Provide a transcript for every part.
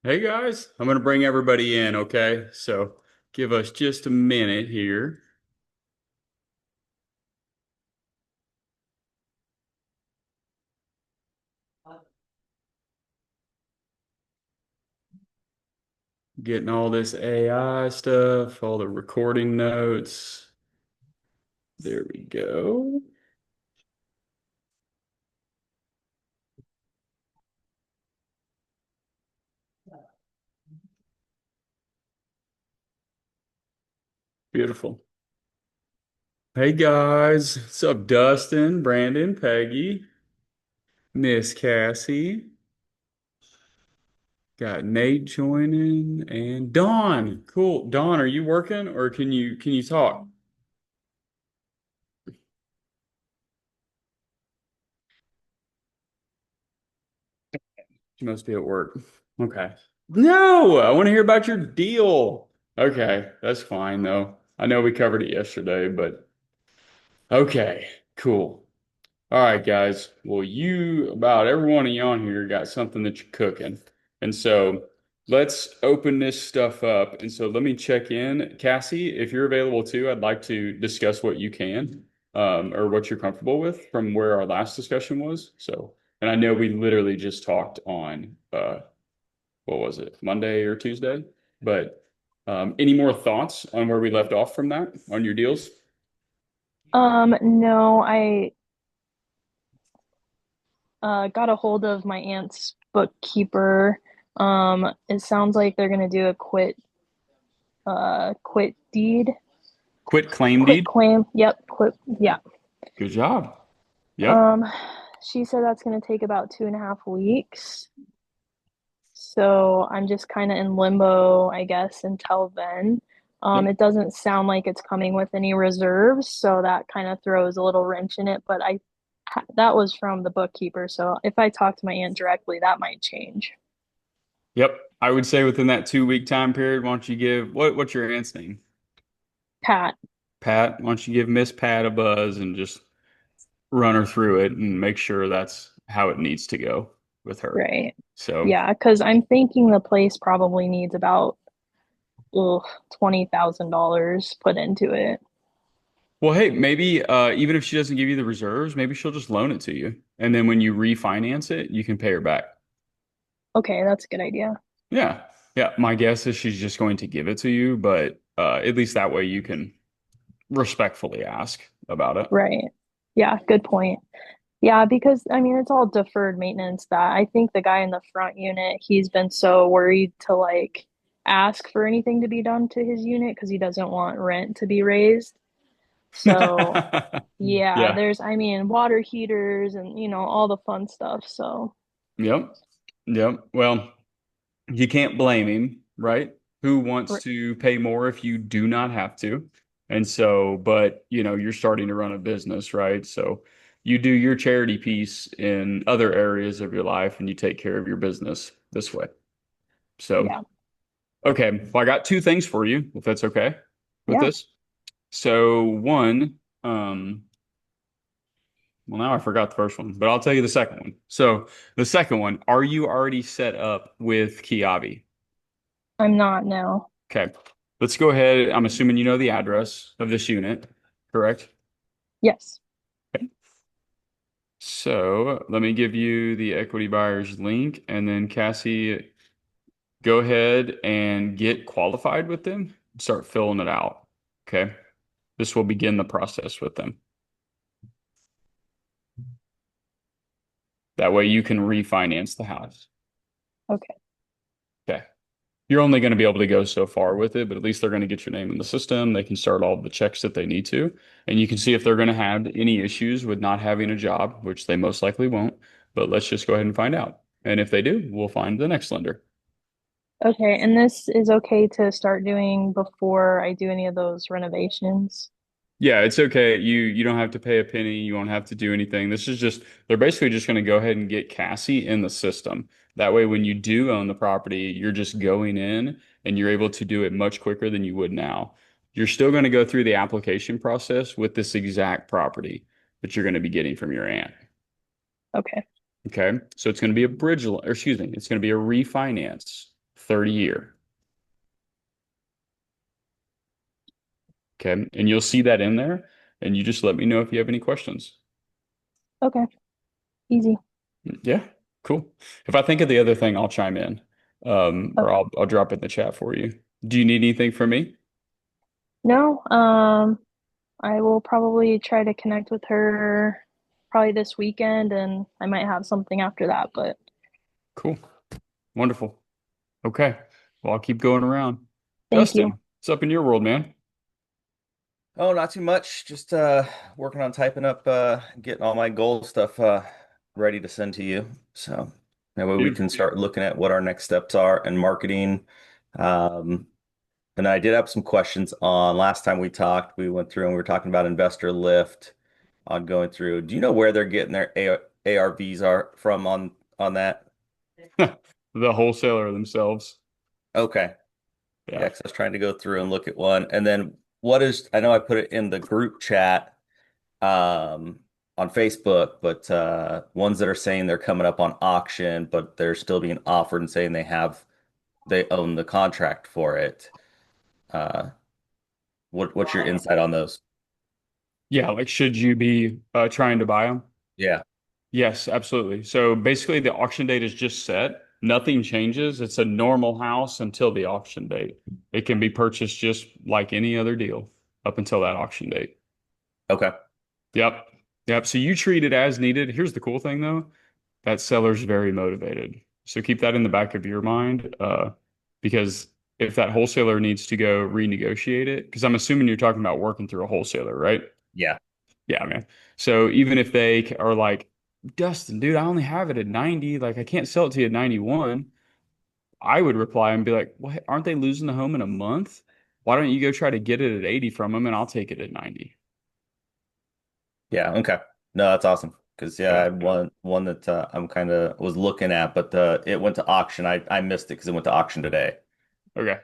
Hey guys, I'm gonna bring everybody in, okay? So give us just a minute here. Getting all this AI stuff, all the recording notes. There we go. Beautiful. Hey guys, what's up, Dustin, Brandon, Peggy, Miss Cassie? Got Nate joining and Dawn. Cool. Dawn, are you working or can you talk? She must be at work. Okay. No, I want to hear about your deal. Okay, that's fine though. I know we covered it yesterday, but okay, cool. All right, guys. Well, about every one of you on here got something that you're cooking. And so let's open this stuff up. And so let me check in. Cassie, if you're available too, I'd like to discuss what you can, or what you're comfortable with from where our last discussion was. So, and I know we literally just talked on, what was it, Monday or Tuesday? But any more thoughts on where we left off from that on your deals? No, I got a hold of my aunt's bookkeeper. It sounds like they're gonna do a quit deed, Quit claim quit deed. claim. Yep, quit. Yeah. Good job. Yep. Um, she said that's gonna take about 2.5 weeks. So I'm just kind of in limbo, I guess, until then. Yep. It doesn't sound like it's coming with any reserves, so that kind of throws a little wrench in it. But that was from the bookkeeper, so if I talk to my aunt directly, that might change. Yep. I would say within that 2 week time period, why don't you give what's your aunt's name? Pat, Pat. Why don't you give Miss Pat a buzz and just run her through it and make sure that's how it needs to go with her. right? So, Yeah, because I'm thinking the place probably needs about $20,000 put into it. well, hey, maybe even if she doesn't give you the reserves, maybe she'll just loan it to you. And then when you refinance it, you can pay her back. Okay, that's a good idea. Yeah. Yeah. My guess is she's just going to give it to you, but at least that way you can respectfully ask about it. Right. Yeah, good point. Yeah, because I mean, it's all deferred maintenance that I think the guy in the front unit, he's been so worried to like ask for anything to be done to his unit because he doesn't want rent to be raised. So, yeah, Yeah. there's, I mean, water heaters and, all the fun stuff. So, Yep. Yep. Well, you can't blame him, right? Who wants r- to pay more if you do not have to? And so, but you're starting to run a business, right? So you do your charity piece in other areas of your life and you take care of your business this way. So, yeah, okay. Well, I got two things for you, if that's okay with yeah. this. So one, well, now I forgot the first one, but I'll tell you the second one. So the second one, are you already set up with Kiavi? I'm not now. Okay. Let's go ahead. I'm assuming you know the address of this unit, correct? Yes. Okay. So let me give you the equity buyer's link, and then Cassie, go ahead and get qualified with them. Start filling it out. Okay. This will begin the process with them. That way you can refinance the house. Okay. Okay. You're only going to be able to go so far with it, but at least they're going to get your name in the system. They can start all the checks that they need to, and you can see if they're going to have any issues with not having a job, which they most likely won't. But let's just go ahead and find out. And if they do, we'll find the next lender. Okay. And this is okay to start doing before I do any of those renovations. Yeah, it's okay. You don't have to pay a penny. You won't have to do anything. This is just they're basically just going to go ahead and get Cassie in the system. That way, when you do own the property, you're just going in and you're able to do it much quicker than you would now. You're still going to go through the application process with this exact property. that you're going to be getting from your aunt. Okay. Okay. So it's going to be a bridge, or excuse me, it's going to be a refinance, 30 year. Okay. And you'll see that in there. And you just let me know if you have any questions. Okay. Easy. Yeah. Cool. If I think of the other thing, I'll chime in. Or Okay. I'll drop it in the chat for you. Do you need anything from me? No, I will probably try to connect with her probably this weekend, and I might have something after that, but Cool. Wonderful. Okay. Well, I'll keep going around. thank you. Dustin, what's up in your world, man? Oh, not too much. Just working on typing up getting all my goal stuff ready to send to you. So that way we Dude, can start looking at what our next steps are and marketing. Um, and I did have some questions on last time we talked. We went through and we were talking about Investor Lift on going through. Do you know where they're getting their ARVs are from on that? the wholesaler themselves. Okay. Yeah, Yeah. 'cause I was trying to go through and look at one. And then I know I put it in the group chat on Facebook, but ones that are saying they're coming up on auction, but they're still being offered and saying they own the contract for it. Uh, what's your insight on those? Yeah. Like, should you be trying to buy them? Yeah. Yes, absolutely. So basically, the auction date is just set. Nothing changes. It's a normal house until the auction date. It can be purchased just like any other deal up until that auction date. Okay. Yep. Yep. So you treat it as needed. Here's the cool thing though, that seller's very motivated. So keep that in the back of your mind, because if that wholesaler needs to go renegotiate it, because I'm assuming you're talking about working through a wholesaler, right? Yeah. Yeah, man. So even if they are like, Dustin, dude, I only have it at 90, like I can't sell it to you at 91, I would reply and be like, what, aren't they losing the home in a month? Why don't you go try to get it at 80 from them and I'll take it at 90? Yeah. Okay. No, that's awesome. Because yeah, I Yeah. had one that I'm kind of was looking at, but it went to auction. I missed it because it went to auction today. Okay.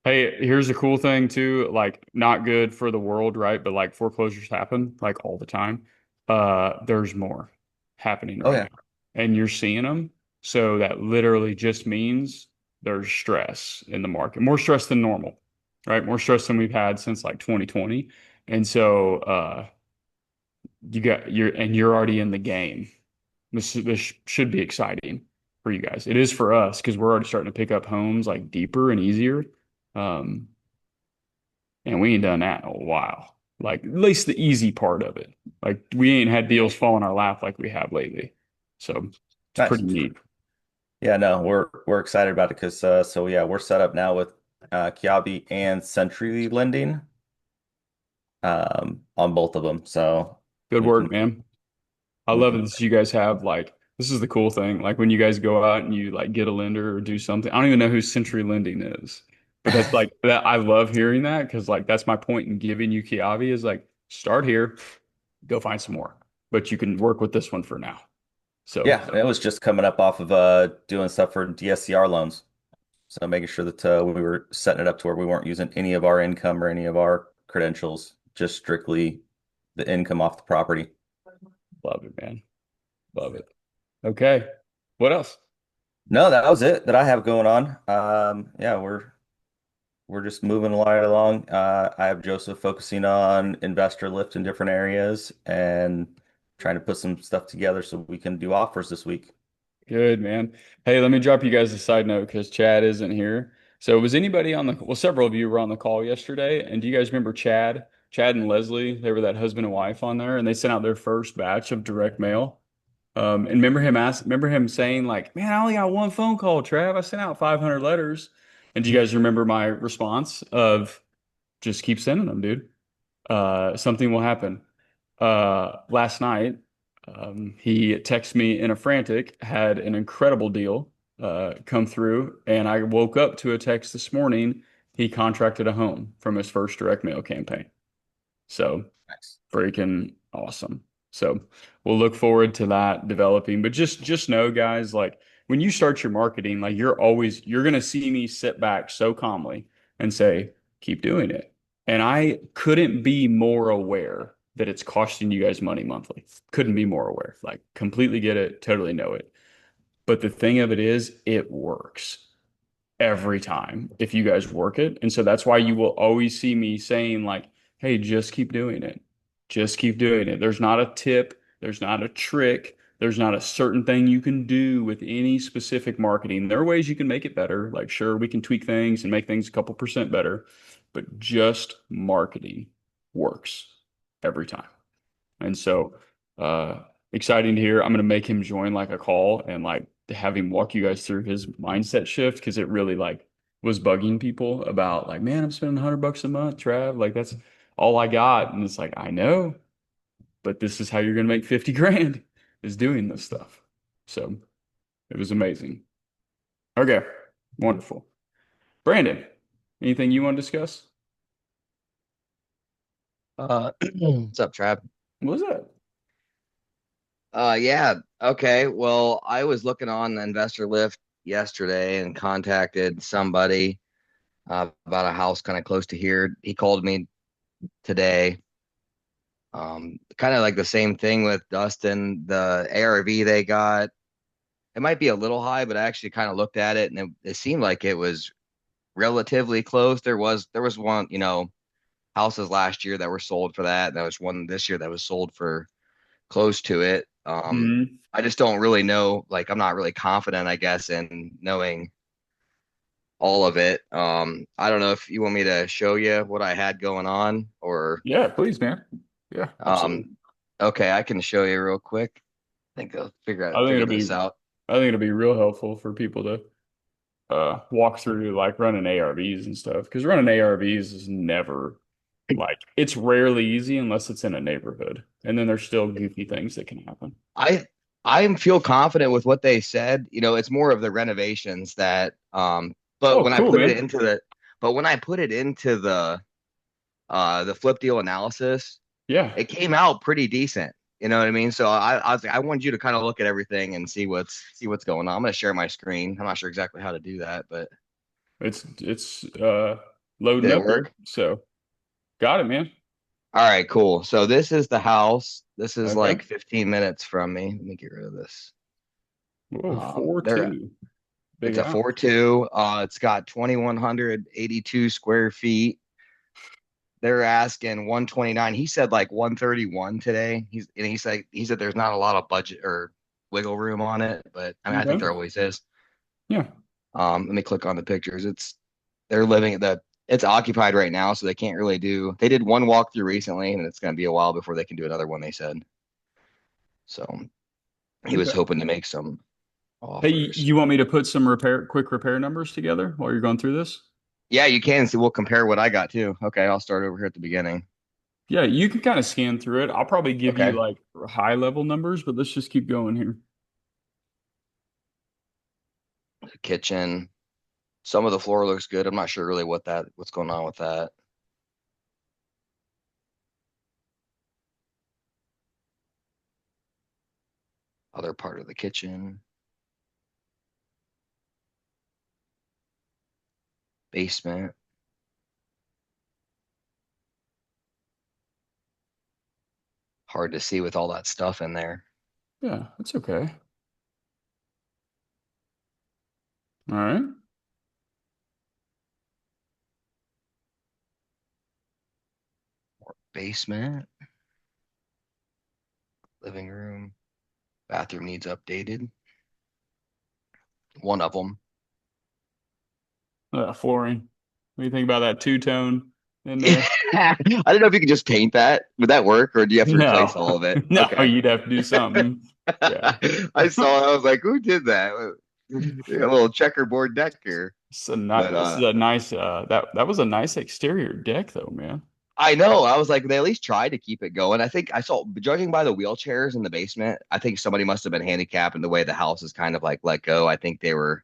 Hey, here's the cool thing too, like not good for the world, right? But like foreclosures happen like all the time. There's more happening Oh right yeah. now. And you're seeing them. So that literally just means there's stress in the market, more stress than normal, right? More stress than we've had since like 2020. And so you're already in the game. This should be exciting for you guys. It is for us because we're already starting to pick up homes like deeper and easier. Um, and we ain't done that in a while. Like at least the easy part of it. Like we ain't had deals fall in our lap like we have lately. So it's Nice. pretty neat. Yeah, no, we're excited about it because so yeah, we're set up now with Kiabi and Century Lending on both of them. So Good we can work, man. I we love can this. You guys have like this is the cool thing. Like when you guys go out and you like get a lender or do something. I don't even know who Century Lending is, but that's like that. I love hearing that because like that's my point in giving you Kiavi is like start here, go find some more, but you can work with this one for now. So yeah, it was just coming up off of doing stuff for DSCR loans. So making sure that we were setting it up to where we weren't using any of our income or any of our credentials, just strictly the income off the property. love it, man. Love it. Okay. What else? No, that was it that I have going on. Yeah, we're just moving right along. I have Joseph focusing on investor lift in different areas and trying to put some stuff together so we can do offers this week. Good, man. Hey, let me drop you guys a side note because Chad isn't here. So was anybody on well, several of you were on the call yesterday. And do you guys remember Chad? Chad and Leslie, they were that husband and wife on there, and they sent out their first batch of direct mail. And remember him saying, like, man, I only got one phone call, Trav. I sent out 500 letters. And do you guys remember my response of just keep sending them, dude? Something will happen. Last night, he texted me in a frantic, had an incredible deal come through, and I woke up to a text this morning. He contracted a home from his first direct mail campaign. So Nice. freaking awesome. So we'll look forward to that developing. But just know, guys, like when you start your marketing, like you're gonna see me sit back so calmly and say, keep doing it. And I couldn't be more aware that it's costing you guys money monthly. Couldn't be more aware. Like completely get it, totally know it. But the thing of it is, it works every time if you guys work it. And so that's why you will always see me saying, like, hey, just keep doing it. Just keep doing it. There's not a tip, there's not a trick, there's not a certain thing you can do with any specific marketing. There are ways you can make it better. Like, sure, we can tweak things and make things a couple percent better, but just marketing works every time. And so, exciting to hear. I'm going to make him join like a call and like have him walk you guys through his mindset shift because it really like was bugging people about like, man, I'm spending $100 a month, Trav. Like that's all I got. And it's like, I know, but this is how you're going to make 50 grand is doing this stuff. So it was amazing. Okay, wonderful. Brandon, anything you want to discuss? What's up, Trav? What was that? Yeah, okay. Well, I was looking on the investor lift yesterday and contacted somebody about a house kind of close to here. He called me today. Kind of like the same thing with Dustin. The ARV they got, it might be a little high, but I actually kind of looked at it and it seemed like it was relatively close. There was one, houses last year that were sold for that. There was one this year that was sold for close to it. Mhm. I just don't really know. Like, I'm not really confident, I guess, in knowing all of it. I don't know if you want me to show you what I had going on or, Yeah, please, man. Yeah, absolutely. um, okay, I can show you real quick. I think I'll I think figure it'll this be out. I think it'll be real helpful for people to walk through like running ARVs and stuff because running ARVs is never like it's rarely easy unless it's in a neighborhood, and then there's still goofy things that can happen. I I feel confident with what they said. It's more of the renovations that, but Oh, when I cool, put it man. into the flip deal analysis, Yeah, it came out pretty decent. You know what I mean? So I was like, I wanted you to kind of look at everything and see what's going on. I'm gonna share my screen. I'm not sure exactly how to do that, but it's did loading it up here. work? So got it, man. All right, cool. So this is the house. This is Okay. like 15 minutes from me. Let me get rid of this. Whoa, four There, two. Big it's a house. 4.2. It's got 2,182 square feet. They're asking 129. He said like 131 today. He said there's not a lot of budget or wiggle room on it, but I mean I think Okay. there always is. Yeah. Let me click on the pictures. They're living it's occupied right now, so they can't really do. They did one walkthrough recently, and it's going to be a while before they can do another one. They said so. He was Okay. hoping to make some Hey, offers. you want me to put some quick repair numbers together while you're going through this? Yeah, you can see. We'll compare what I got too. Okay, I'll start over here at the beginning. Yeah, you can kind of scan through it. I'll probably give you Okay, like high level numbers, but let's just keep going here. kitchen. Some of the floor looks good. I'm not sure really what's going on with that. Other part of the kitchen, basement. Hard to see with all that stuff in there. Yeah, that's okay. All right. Basement, living room, bathroom needs updated. One of them. Flooring. What do you think about that two-tone in there? I don't know if you could just paint that. Would that work, or do you have to replace all No, of it? no, Okay. you'd have to do something. Yeah, I saw it. I was like, who did that? A little checkerboard deck here. it's a nice. But This is a nice. That was a nice exterior deck, though, man. I know. I was like, they at least tried to keep it going. I think I saw, judging by the wheelchairs in the basement, I think somebody must have been handicapped in the way the house is kind of like let go. I think they were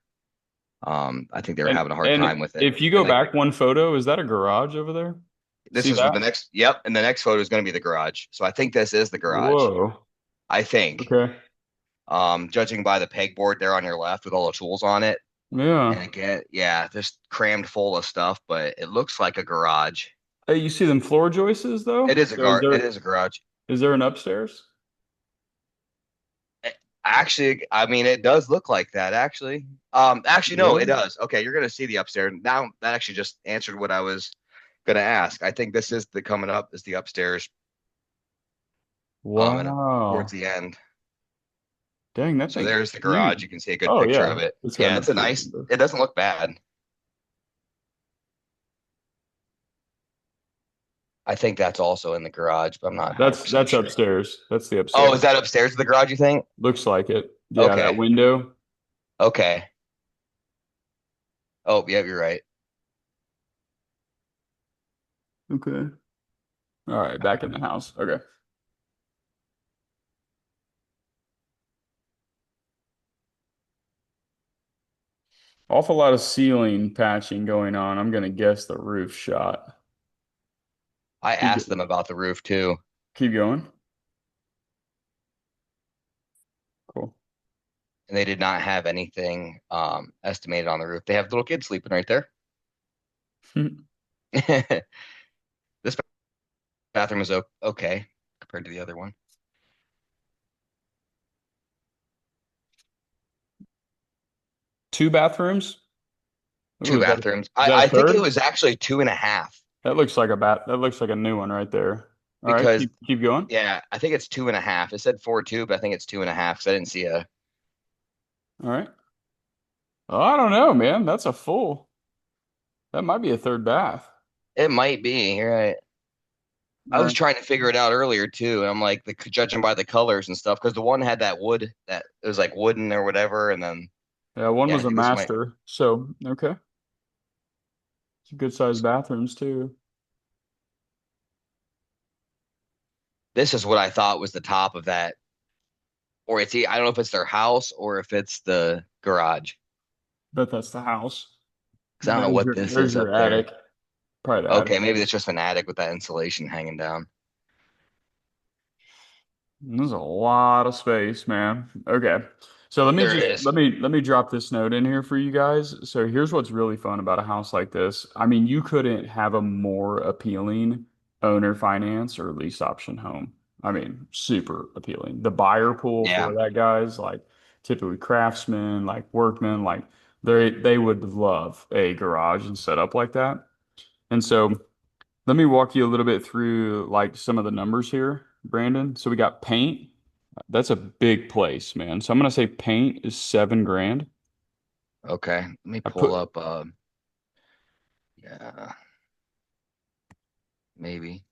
And having a hard and time with it. if you go And like back one photo, is that a garage over there? this See is the that? next, yep. And the next photo is going to be the garage. So I think this is the garage. Whoa. I think. Okay. Judging by the pegboard there on your left with all the tools on it. And Yeah. again, yeah, just crammed full of stuff, but it looks like a garage. Hey, you see them floor joists It though? is a So gar. It is a garage. is there an upstairs? Actually, I mean, it does look like that. Actually, no, it Really? does. Okay, you're gonna see the upstairs now. That actually just answered what I was gonna ask. I think this is the coming up is the upstairs. And towards Wow. the end. Dang, that So thing's there's the garage. huge. You can see a good Oh picture of yeah. it. It's got Yeah, an it's a upstairs nice. window. It doesn't look bad. I think that's also in the garage, but I'm not 100% That's sure. upstairs. That's the Oh, is upstairs. that upstairs to the garage, you think? Looks like it. Yeah, that Okay. window. Okay. Oh, yeah, you're right. Okay. All right, back in the house. Okay. Awful lot of ceiling patching going on. I'm gonna guess the roof shot. I Keep, asked them about the roof too, keep going. Cool. and they did not have anything estimated on the roof. They have little kids sleeping right there. This bathroom is okay compared to the other one. Two bathrooms? Ooh, Two bathrooms. is I, that a I think it third? was actually two and a half That looks like a new one right there. All right, because keep going. yeah, I think it's two and a half. It said 4.2, but I think it's two and a half because I didn't see a. All right. Oh, I don't know, man. That's a full. That might be a third bath. It might be. You're right. I All was right. trying to figure it out earlier too, and I'm like, judging by the colors and stuff, because the one had that wood that it was like wooden or whatever, and then Yeah, one yeah, I was a think this might. master. So, okay. It's good sized bathrooms too. This is what I thought was the top of that, or I don't know if it's their house or if it's the garage, Bet that's the house. because I don't know what this There's is your up there. attic. Probably the attic. Okay, maybe it's just an attic with that insulation hanging down. There's a lot of space, man. Okay. So There is. let me drop this note in here for you guys. So here's what's really fun about a house like this. I mean, you couldn't have a more appealing owner finance or lease option home. I mean, super appealing. The buyer pool Yeah. for that guys like typically craftsmen, like workmen, like they would love a garage and setup like that. And so let me walk you a little bit through like some of the numbers here, Brandon. So we got paint. That's a big place, man. So I'm gonna say paint is 7 grand. Okay. Let me I pull put up. Yeah, maybe.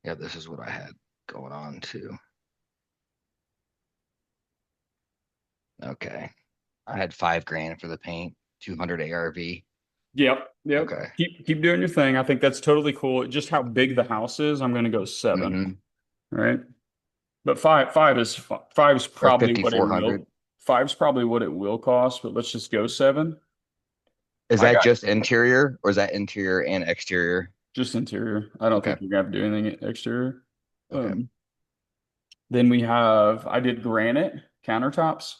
Yeah, this is what I had going on too. Okay. I had 5 grand for the paint, 200 ARV. Yep. Okay. Keep doing your thing. I think that's totally cool. Just how big the house is, I'm gonna go 7. Mm-hmm. All right. But five's Or probably what it 5,400. will. Five's probably what it will cost, but let's just go 7. Is I that got just interior or is that interior and exterior? just interior. I don't Okay. think you're gonna have to do anything exterior. Okay. Um, then I did granite countertops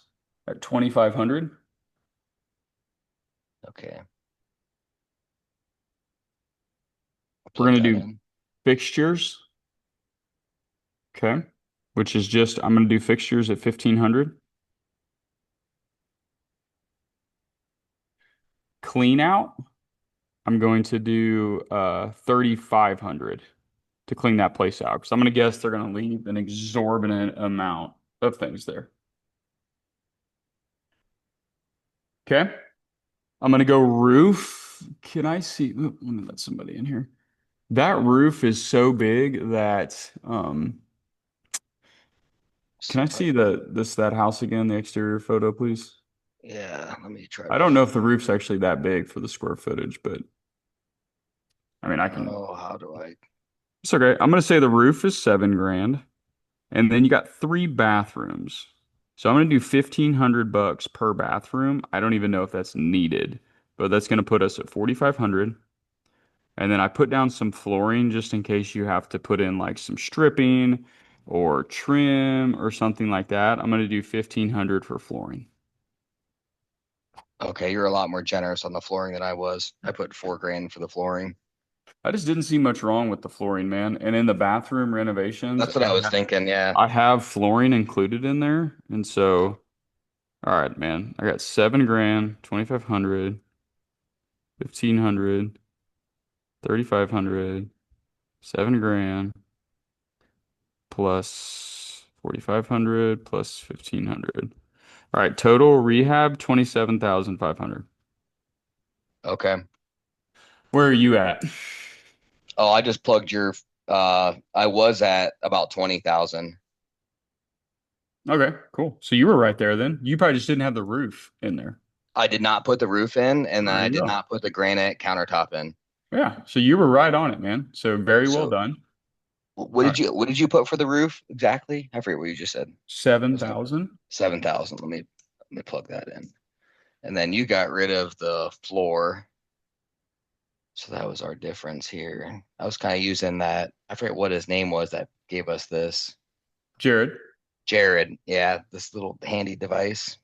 at 2,500. Okay. I'll We're plug gonna that do in. fixtures, okay, which is just I'm gonna do fixtures at 1,500. Clean out, I'm going to do 3,500 to clean that place out because I'm gonna guess they're gonna leave an exorbitant amount of things there. Okay, I'm gonna go roof. Can I see? Let me let somebody in here. That roof is so big that can I see that house again, the exterior photo, please? Yeah, let me try I to. don't know if the roof's actually that big for the square footage, but I mean I can Oh, how do I? it's okay. I'm gonna say the roof is 7 grand, and then you got 3 bathrooms. So I'm gonna do $1,500 per bathroom. I don't even know if that's needed, but that's gonna put us at 4,500. And then I put down some flooring just in case you have to put in like some stripping or trim or something like that. I'm gonna do 1,500 for flooring. Okay, you're a lot more generous on the flooring than I was. I put 4 grand for the flooring. I just didn't see much wrong with the flooring, man. And in the bathroom renovations, That's what I was thinking. Yeah. I have flooring included in there. And so, all right, man, I got 7 grand, 2,500, 1,500, 3,500, 7 grand plus 4,500 plus 1,500. All right, total rehab 27,500. Okay. Where are you at? Oh, I just plugged your. I was at about 20,000. Okay, cool. So you were right there then. You probably just didn't have the roof in there. I did not put the roof in, and then There I you did go. not put the granite countertop in. Yeah, so you were right on it, man. So very well So done. what All did right, you put for the roof exactly? I forget what you just said. It was like 7,000. 7,000. Let me plug that in. And then you got rid of the floor. So that was our difference here. I was kind of using that. I forget what his name was that gave us this. Jared. Jared. Yeah, this little handy device.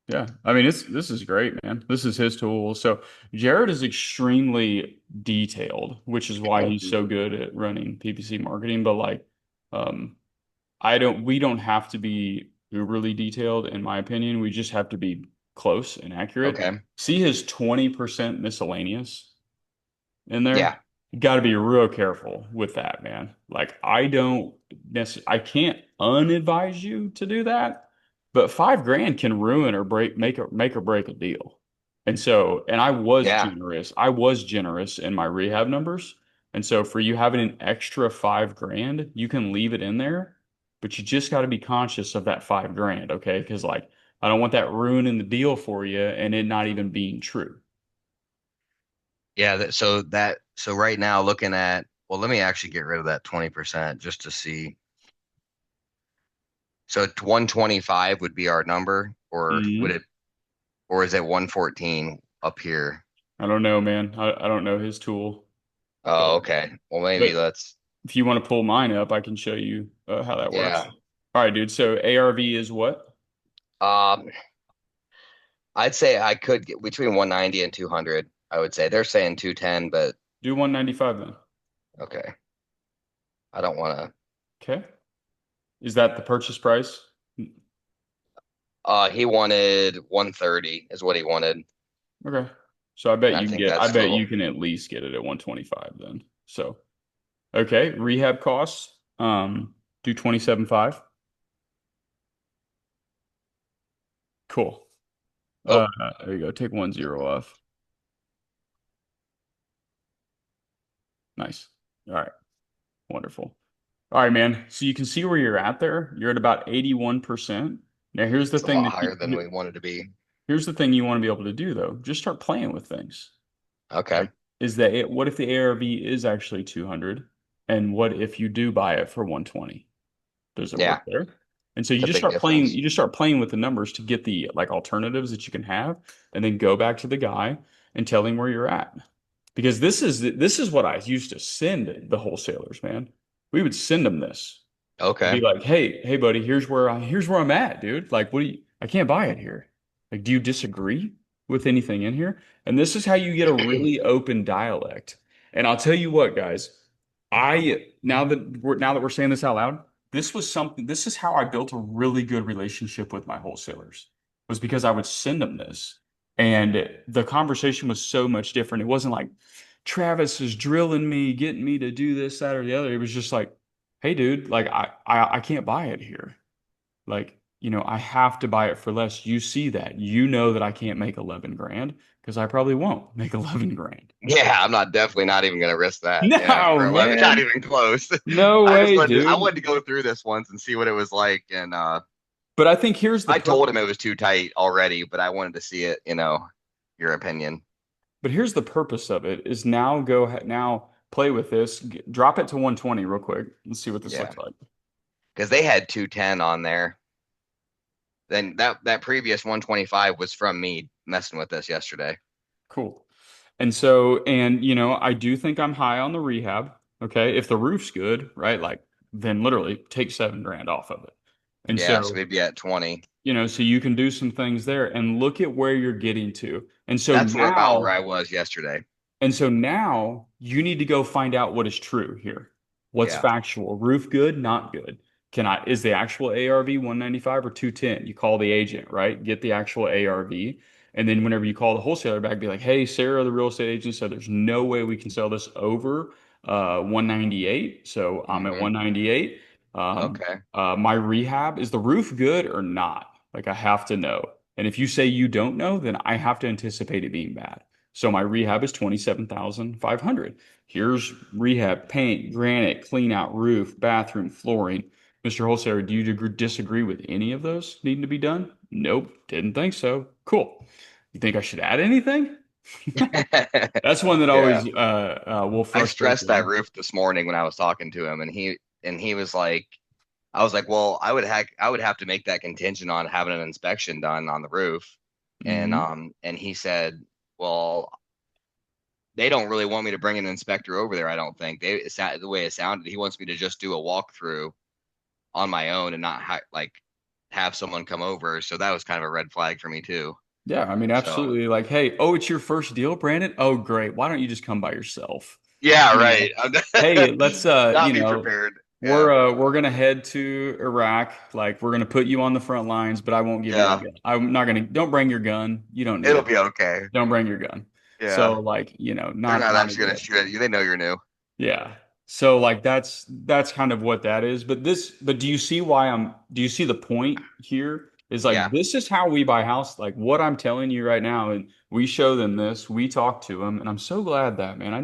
Yeah, I mean this is great, man. This is his tool. So Jared is extremely detailed, which is why he's so good at running PPC marketing. But like, um, we don't have to be uberly detailed, in my opinion. We just have to be close and accurate. Okay. See his 20% miscellaneous in Yeah. there. You got to be real careful with that, man. Like I can't unadvise you to do that, but 5 grand can ruin or make or break a deal. And so, and Yeah. I was generous in my rehab numbers. And so for you having an extra 5 grand, you can leave it in there, but you just got to be conscious of that 5 grand, okay? Because like I don't want that ruining the deal for you and it not even being true. Yeah. So right now looking at, well, let me actually get rid of that 20% just to see. So 125 would be our number, or is it 114 up here? I don't know, man. I don't know his tool, but Oh, okay. Well, maybe but let's, if you want to pull mine up, I can show you how that works. yeah. All right, dude. So ARV is what? Um, I'd say I could get between 190 and 200. I would say they're saying 210, but Do 195 then. okay. I don't want to. Okay. Is that the purchase price? He wanted 130 is what he wanted, Okay. So and I think I that's bet total. you can at least get it at 125 then. So, okay, rehab costs do 27.5. Cool. Oh, There you go. Take 1 0 off. Nice. All right. Wonderful. All right, man. So you can see where you're at there. You're at about 81%. Now it's a lot higher than we wanted to be. here's the thing you want to be able to do though. Just start playing with things. Okay. Like, what if the ARV is actually 200? And what if you do buy it for 120? Does it Yeah, work there? And so it's a big difference. you just start playing with the numbers to get the like alternatives that you can have, and then go back to the guy and tell him where you're at. Because this is what I used to send the wholesalers, man. We would send them this. Be Okay. like, hey, buddy, here's where I'm at, dude. Like, I can't buy it here. Like, do you disagree with anything in here? And this is how you get a really open dialect. And I'll tell you what, guys, now that we're saying this out loud, this is how I built a really good relationship with my wholesalers, was because I would send them this. And the conversation was so much different. It wasn't like Travis is drilling me, getting me to do this, that, or the other. It was just like, hey, dude, like I can't buy it here. Like, I have to buy it for less. You see that. You know that I can't make 11 grand because I probably won't make 11 grand. Yeah, I'm not definitely not even gonna risk that. Yeah, No, for 11, not man. even close. No way, I dude. wanted to go through this once and see what it was like, and But I think here's the I per told him it was too tight already, but I wanted to see it. Your opinion. but here's the purpose of it is now play with this. Drop it to 120 real quick. Let's see what this Yeah, looks like. because they had 210 on there. Then that previous 125 was from me messing with this yesterday. Cool. And I do think I'm high on the rehab. Okay. If the roof's good, right? Like, then literally take 7 grand off of it. And Yeah, so so, maybe at 20. so you can do some things there and look at where you're getting to. That's about where I was yesterday. And so now you need to go find out what is true here. What's Yeah. factual? Roof good, not good. Is the actual ARV 195 or 210? You call the agent, right? Get the actual ARV. And then whenever you call the wholesaler back, be like, hey, Sarah, the real estate agent said there's no way we can sell this over 198. So I'm at Hmm. 198. Okay. My rehab, is the roof good or not? Like I have to know. And if you say you don't know, then I have to anticipate it being bad. So my rehab is 27,500. Here's rehab, paint, granite, clean out roof, bathroom, flooring. Mr. Wholesaler, do you disagree with any of those needing to be done? Nope, didn't think so. Cool. You think I should add anything? That's one that always Yeah. will I frustrate stressed that them. roof this morning when I was talking to him, and he was like, I was like, well, I would have to make that contingent on having an inspection done on the roof. Hmm. And he said, well, they don't really want me to bring an inspector over there, I don't think. The way it sounded, he wants me to just do a walkthrough on my own and not like have someone come over. So that was kind of a red flag for me too. Yeah, I mean, So absolutely. Like, hey, oh, it's your first deal, Brandon? Oh, great. Why don't you just come by yourself? yeah, You right. know, hey, let's Not be prepared. Yeah. we're gonna head to Iraq. Like we're gonna put you on the front lines, but I won't give you a Yeah. gun. I'm not gonna don't bring your gun. You don't need It'll it. be okay. Don't bring your gun. So Yeah. like, They're not not not a actually good gonna shoot idea. at you. They know you're new. Yeah. So like that's kind of what that is. But do you see do you see the point here? Is like Yeah. this is how we buy house. Like what I'm telling you right now, and we show them this, we talk to them, and I'm so glad that, man.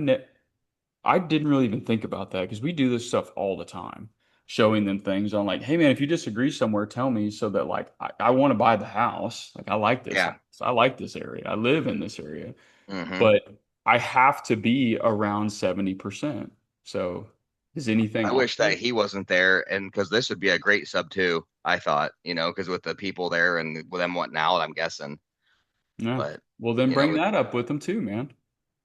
I didn't really even think about that because we do this stuff all the time, showing them things on like, hey man, if you disagree somewhere, tell me so that like I want to buy the house. Like I like this house. Yeah. I like this area. I live in this area. Hmm. But I have to be around 70%. So is anything I off wish that there? he wasn't there, and because this would be a great sub too. I thought, because with the people there and with them wanting out, I'm guessing. Yeah. But Well, then you know, bring that up with them too, man.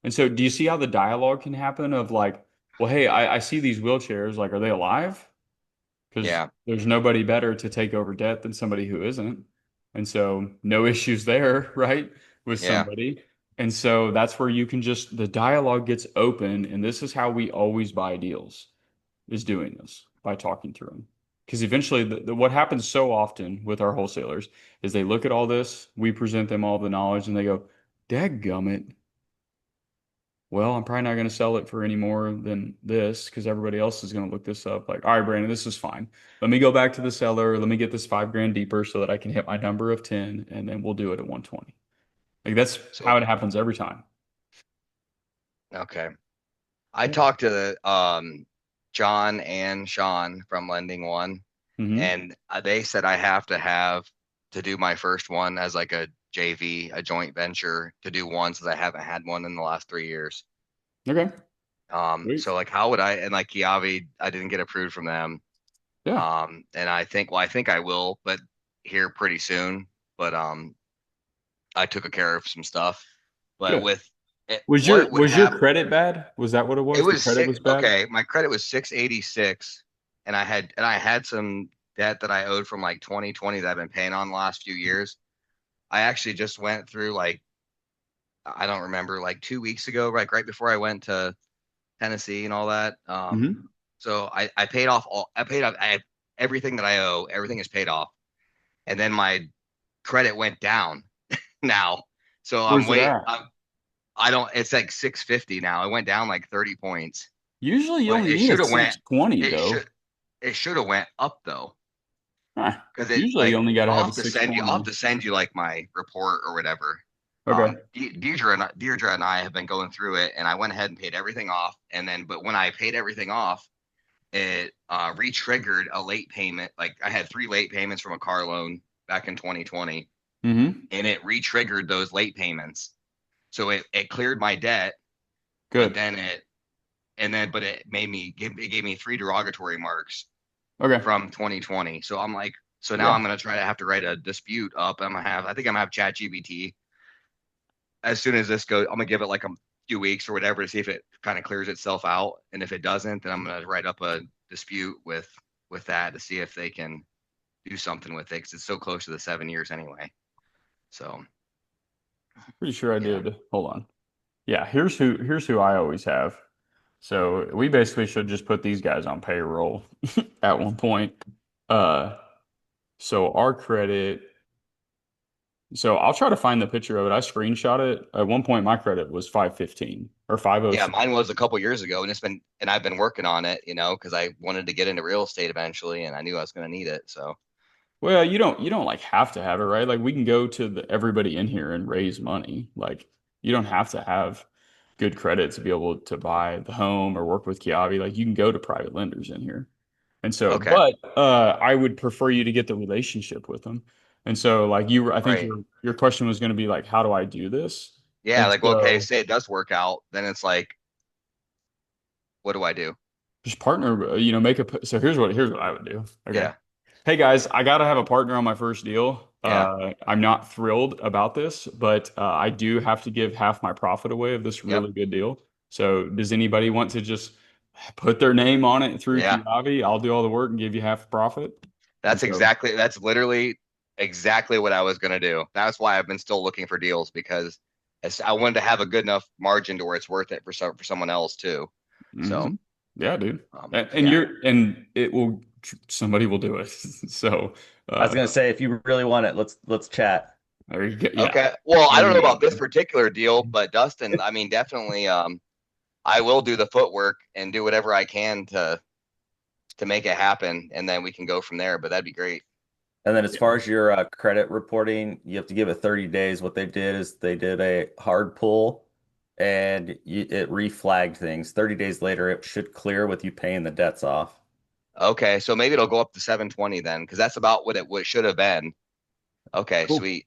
And so do you see how the dialogue can happen of like, well, hey, I see these wheelchairs. Like, are they alive? Because yeah, there's nobody better to take over debt than somebody who isn't. And so no issues there, right? With yeah. somebody. And so that's where you can the dialogue gets open. And this is how we always buy deals, is doing this by talking through them. Because eventually, what happens so often with our wholesalers is they look at all this, we present them all the knowledge, and they go, "Dadgummit, well, I'm probably not going to sell it for any more than this because everybody else is going to look this up. Like, all right, Brandon, this is fine. Let me go back to the seller. Let me get this 5 grand deeper so that I can hit my number of 10, and then we'll do it at 120." Like that's So how it happens every time. okay, I Yeah. talked to the John and Sean from Lending One, Hmm. and they said I have to do my first one as like a JV, a joint venture, to do one since I haven't had one in the last 3 years. Okay. Sweet. So like how would I, and like Kiavi, I didn't get approved from them. Yeah. And I think I will, but here pretty soon. But I took care of some stuff. But Good. with it, what would Was your happen? credit bad? Was that what it It was? The was credit six. was bad? Okay, my credit was 686, and I had some debt that I owed from like 2020 that I've been paying on the last few years. I actually just went through like I don't remember like 2 weeks ago, like right before I went to Tennessee and all that. Hmm. So I paid off I have everything that I owe. Everything is paid off, and then my credit went down now. So Where's it at? I don't. It's like 650 now. It went down like 30 points, Usually you but only it need a should have went. 620 It though. should it should have went up though, Huh. because it Usually you like only got to I'll have a have to send you. I'll have 620. to send you like my report or whatever. Okay. Deirdre and I have been going through it, and I went ahead and paid everything off. And then, but when I paid everything off, it re-triggered a late payment. Like I had 3 late payments from a car loan back in 2020, Hmm. and it re-triggered those late payments. So it cleared my debt, but Good. then it gave me 3 derogatory marks Okay. from 2020. So I'm like, so now Yeah. I'm gonna try to have to write a dispute up. I think I'm gonna have ChatGPT as soon as this goes. I'm gonna give it like a few weeks or whatever to see if it kind of clears itself out. And if it doesn't, then I'm gonna write up a dispute with that to see if they can do something with it because it's so close to the 7 years anyway. So Pretty sure I yeah. did. Hold on. Yeah, here's who I always have. So we basically should just put these guys on payroll at one point. Uh, so our credit. So I'll try to find the picture of it. I screenshot it. At one point, my credit was 515 or Yeah, 506. mine was a couple years ago, and I've been working on it, because I wanted to get into real estate eventually, and I knew I was going to need it. So Well, you don't like have to have it, right? Like we can go to everybody in here and raise money. Like you don't have to have good credit to be able to buy the home or work with Kiavi. Like you can go to private lenders in here. And so, okay, but I would prefer you to get the relationship with them. And so like I think right, your question was going to be like, how do I do this? yeah, And like well, okay, so say it does work out, then it's like, what do I do? just partner, so here's what I would do. Okay. Yeah, Hey guys, I got to have a partner on my first deal. yeah, I'm not thrilled about this, but I do have to give half my profit away of this yep, really good deal. So, does anybody want to just put their name on it through yeah. Kiavi? I'll do all the work and give you half profit. And so, That's literally exactly what I was going to do. That's why I've been still looking for deals because I wanted to have a good enough margin to where it's worth it for someone else too. So, mhm. Yeah, dude. And yeah, somebody will do it. So, I was uh, gonna say if you really want it, let's chat. there you go. Yeah, okay. Well, I there don't know you about this go. particular deal, but Dustin, I mean, definitely, I will do the footwork and do whatever I can to make it happen, and then we can go from there. But that'd be great. And then as Yeah. far as your credit reporting, you have to give it 30 days. What they did is they did a hard pull and it reflagged things. 30 days later, it should clear with you paying the debts off. Okay, so maybe it'll go up to 720 then, because that's about what should have been. Okay, Cool. sweet.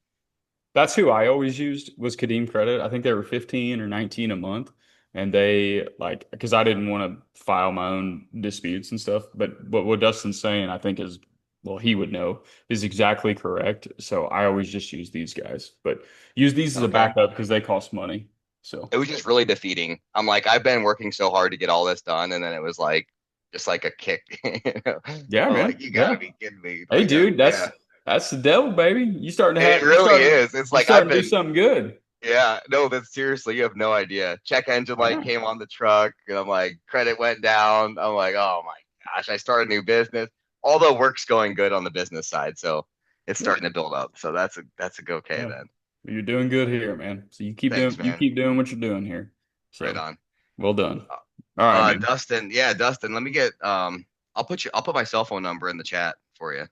That's who I always used was Kadeem Credit. I think they were 15 or 19 a month. And they like because I didn't want to file my own disputes and stuff. But what Dustin's saying, I think is well, he would know, is exactly correct. So I always just use these guys. But use these as a Okay. backup because they cost money. So It was just really defeating. I'm like, I've been working so hard to get all this done, and then it was like just like a kick. yeah, I'm man. like, you gotta Yeah. be kidding me. Hey Like, dude, yeah, that's the devil, baby. You starting to it have you really starting is. It's you like I've starting to do been, something good. yeah, no, but seriously, you have no idea. Check engine light Yeah. came on the truck, and I'm like, credit went down. I'm like, oh my gosh, I started a new business. Although work's going good on the business side, so it's Yeah. starting to build up. So that's a go okay Yeah. then. You're doing good here, man. So Thanks, you man. keep doing what you're doing here. Right So on. well done. All right, man. Dustin, yeah, Dustin, let me get I'll put my cell phone number in the chat for you.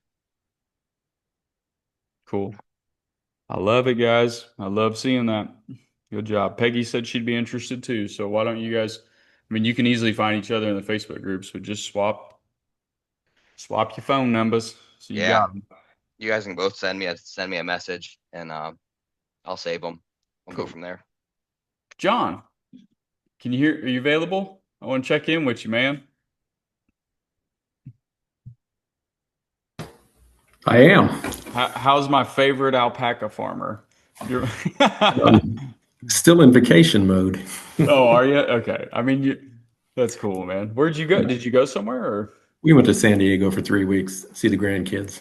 Cool. I love it, guys. I love seeing that. Good job. Peggy said she'd be interested too. So why don't you guys, I mean, you can easily find each other in the Facebook groups, but just swap your phone numbers. So you Yeah, got them. you guys can both send me a message and I'll save them. We'll go Cool. from there. John, can you hear? Are you available? I want to check in with you, man. I am. How's my favorite alpaca farmer? You're Still in vacation mode. Oh, are you? Okay. I mean, that's cool, man. Where'd you go? Did you go somewhere or? We went to San Diego for 3 weeks, see the grandkids.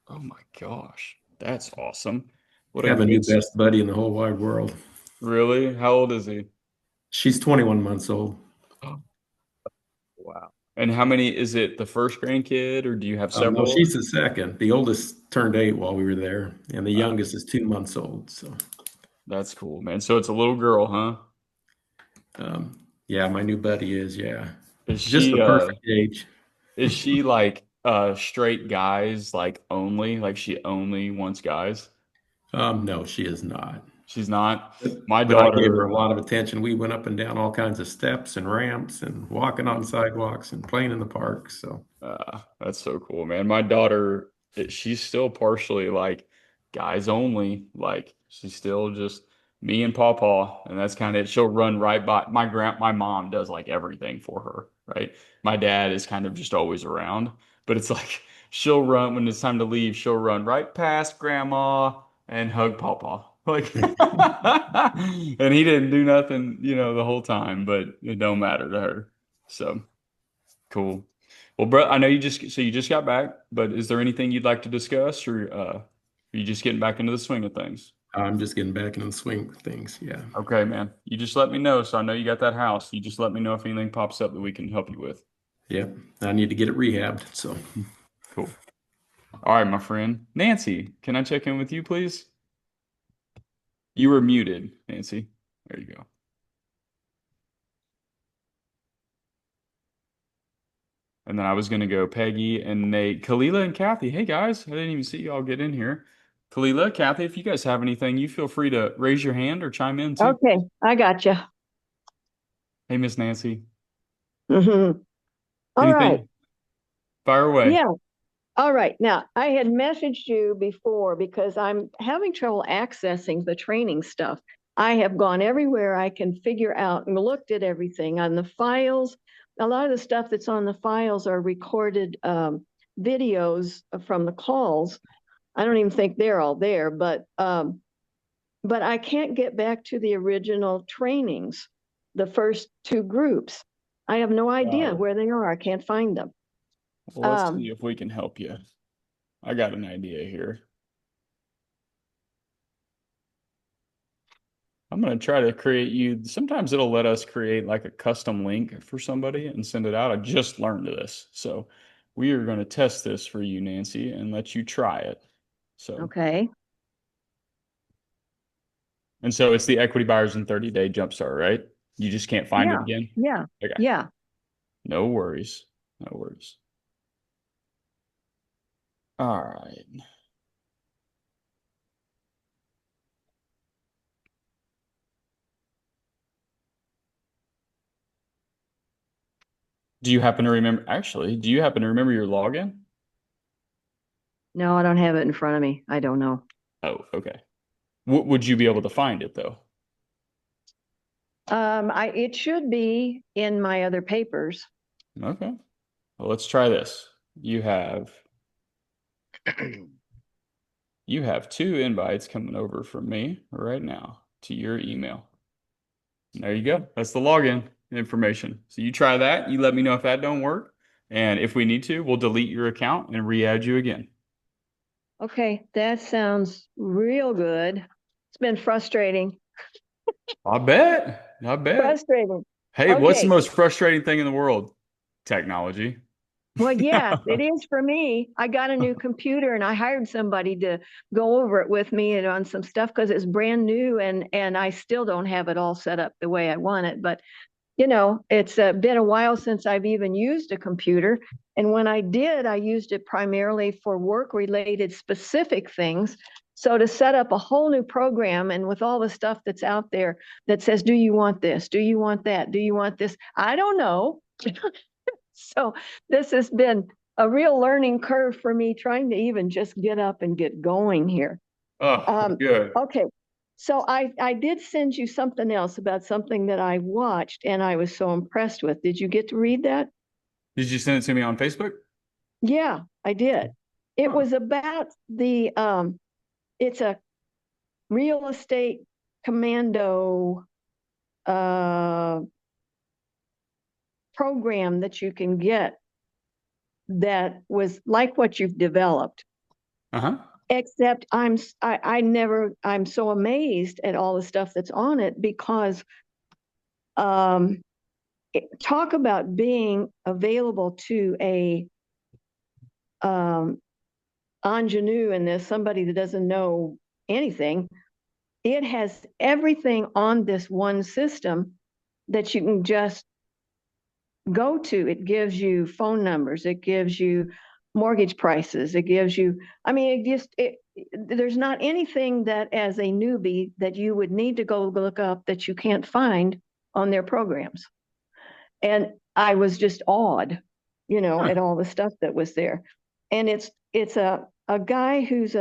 Oh my gosh, that's awesome. What a Have a new good, best buddy in the whole wide world. really? How old is he? She's 21 months old. Oh, wow. And how many is it the first grandkid or do you have No, several? she's the second. The oldest turned 8 while we were there, and the Uh, youngest is 2 months old. So, that's cool, man. So it's a little girl, huh? yeah, my new buddy is, yeah, Is just she the perfect age. is she like straight guys like only? Like she only wants guys? No, she is not. She's not. My But I gave her daughter, a lot of attention. We went up and down all kinds of steps and ramps and walking on sidewalks and playing in the park. So, that's so cool, man. My daughter, she's still partially like guys only. Like she's still just me and Paw, and that's kind of it. She'll run right by my mom does like everything for her, right? My dad is kind of just always around, but it's like she'll run when it's time to leave. She'll run right past grandma and hug Paw. Like, and he didn't do nothing, the whole time, but it don't matter to her. So cool. Well, bro, I know you just got back, but is there anything you'd like to discuss, or are you just getting back into the swing of things? I'm just getting back into the swing of things. Yeah. Okay, man. You just let me know. So I know you got that house. You just let me know if anything pops up that we can help you with. Yep. I need to get it rehabbed. So Cool. All right, my friend. Nancy, can I check in with you, please? You were muted, Nancy. There you go. And then I was going to go Peggy and Nate, Kalila and Kathy. Hey, guys. I didn't even see y'all get in here. Kalila, Kathy, if you guys have anything, you feel free to raise your hand or chime in too. Okay, I got you. Hey, Miss Nancy. Mm-hmm. All right. Anything? Fire away. Yeah. All right. Now, I had messaged you before because I'm having trouble accessing the training stuff. I have gone everywhere I can figure out and looked at everything on the files. A lot of the stuff that's on the files are recorded videos from the calls. I don't even think they're all there, but I can't get back to the original trainings, the first two groups. I have no idea Wow. where they are. I can't find them. Well, let's see if we can help you. I got an idea here. I'm going to try to create you. Sometimes it'll let us create like a custom link for somebody and send it out. I just learned this. So we are going to test this for you, Nancy, and let you try it. So, Okay. and so it's the equity buyers in 30-day jumpstart, right? You just can't find it again? Yeah. Okay. Yeah. No worries. No worries. All right. Do you happen to remember? Actually, do you happen to remember your login? No, I don't have it in front of me. I don't know. Oh, okay. Would you be able to find it though? It should be in my other papers. Okay. Well, let's try this. You have two invites coming over from me right now to your email. There you go. That's the login information. So you try that. You let me know if that don't work. And if we need to, we'll delete your account and re-add you again. Okay, that sounds real good. It's been frustrating. I bet. I bet. Frustrating. Hey, what's the Okay. most frustrating thing in the world? Technology. Well, yeah, it is for me. I got a new computer and I hired somebody to go over it with me and on some stuff because it's brand new and I still don't have it all set up the way I want it. But it's been a while since I've even used a computer. And when I did, I used it primarily for work-related specific things. So to set up a whole new program and with all the stuff that's out there that says, do you want this? Do you want that? Do you want this? I don't know. So this has been a real learning curve for me trying to even just get up and get going here. Oh, good. Okay. So I did send you something else about something that I watched and I was so impressed with. Did you get to read that? Did you send it to me on Facebook? Yeah, I did. It was about it's a real estate commando program that you can get that was like what you've developed. Uh-huh. Except I'm so amazed at all the stuff that's on it because talk about being available to a ingenue in this, somebody that doesn't know anything. It has everything on this one system that you can just go to. It gives you phone numbers. It gives you mortgage prices. It gives you, there's not anything that as a newbie that you would need to go look up that you can't find on their programs. And I was just awed, at all the stuff that was there. And it's a guy who's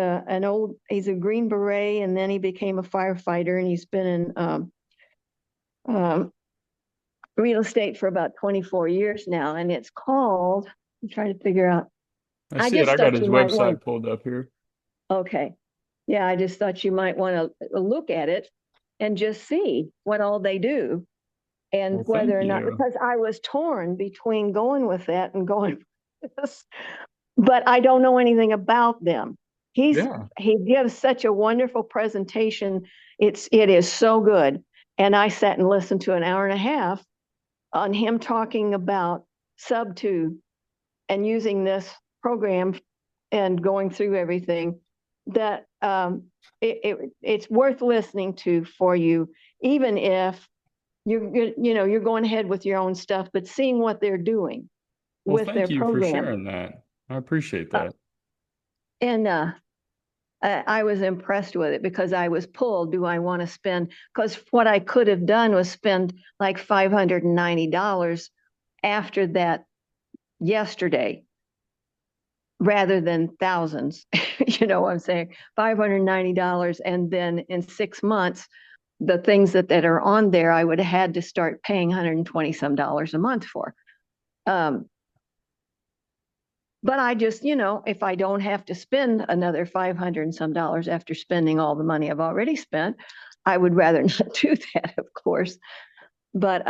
he's a Green Beret, and then he became a firefighter, and he's been in real estate for about 24 years now. And it's called, I'm trying to figure out. I see it. I got his website pulled up here. Okay. Yeah, I just thought you might want to look at it and just see what all they do and whether or not, because I was torn between going with that and going this, but I don't know anything about them. Yeah. He gives such a wonderful presentation. It is so good. And I sat and listened to an hour and a half on him talking about Sub2 and using this program and going through everything that it's worth listening to for you, even if you're going ahead with your own stuff, but seeing what they're doing Well, with their thank you for program. sharing that. I appreciate Uh, that. and I was impressed with it because I was pulled. Do I want to spend? Because what I could have done was spend like $590 after that yesterday, rather than thousands. You know what I'm saying? $590, and then in 6 months, the things that are on there, I would have had to start paying $120 some a month for. But I just, if I don't have to spend another 500 and some dollars after spending all the money I've already spent, I would rather not do that, of course. But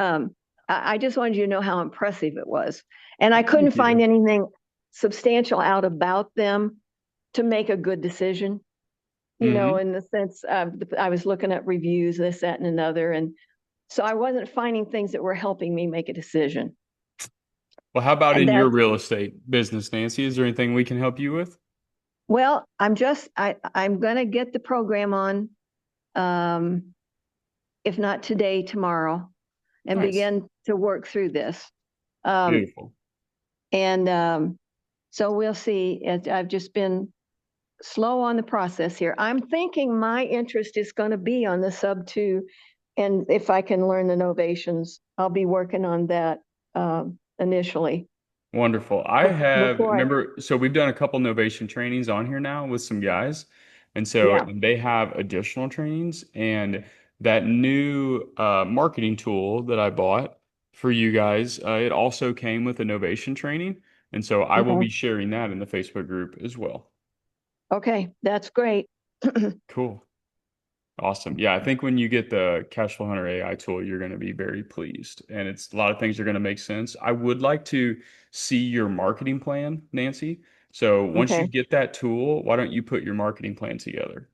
I just wanted you to know how impressive it was. And I couldn't Thank you. find anything substantial out about them to make a good decision, Mhm. in the sense I was looking at reviews, this, that, and another. And so I wasn't finding things that were helping me make a decision. Well, how about And in your that's, real estate business, Nancy? Is there anything we can help you with? well, I'm going to get the program on, if not today, tomorrow, and Nice. begin to work through this. Um, Beautiful. and so we'll see. I've just been slow on the process here. I'm thinking my interest is going to be on the Sub2, and if I can learn the novations, I'll be working on that initially. Wonderful. I have, Before I, remember, so we've done a couple Novation trainings on here now with some guys. And so yeah, they have additional trainings. And that new marketing tool that I bought for you guys, it also came with a Novation training. And so I will okay, be sharing that in the Facebook group as well. okay, that's great. Cool. Awesome. Yeah, I think when you get the Cashflow Hunter AI tool, you're going to be very pleased. And it's a lot of things are going to make sense. I would like to see your marketing plan, Nancy. So once Okay, you get that tool, why don't you put your marketing plan together?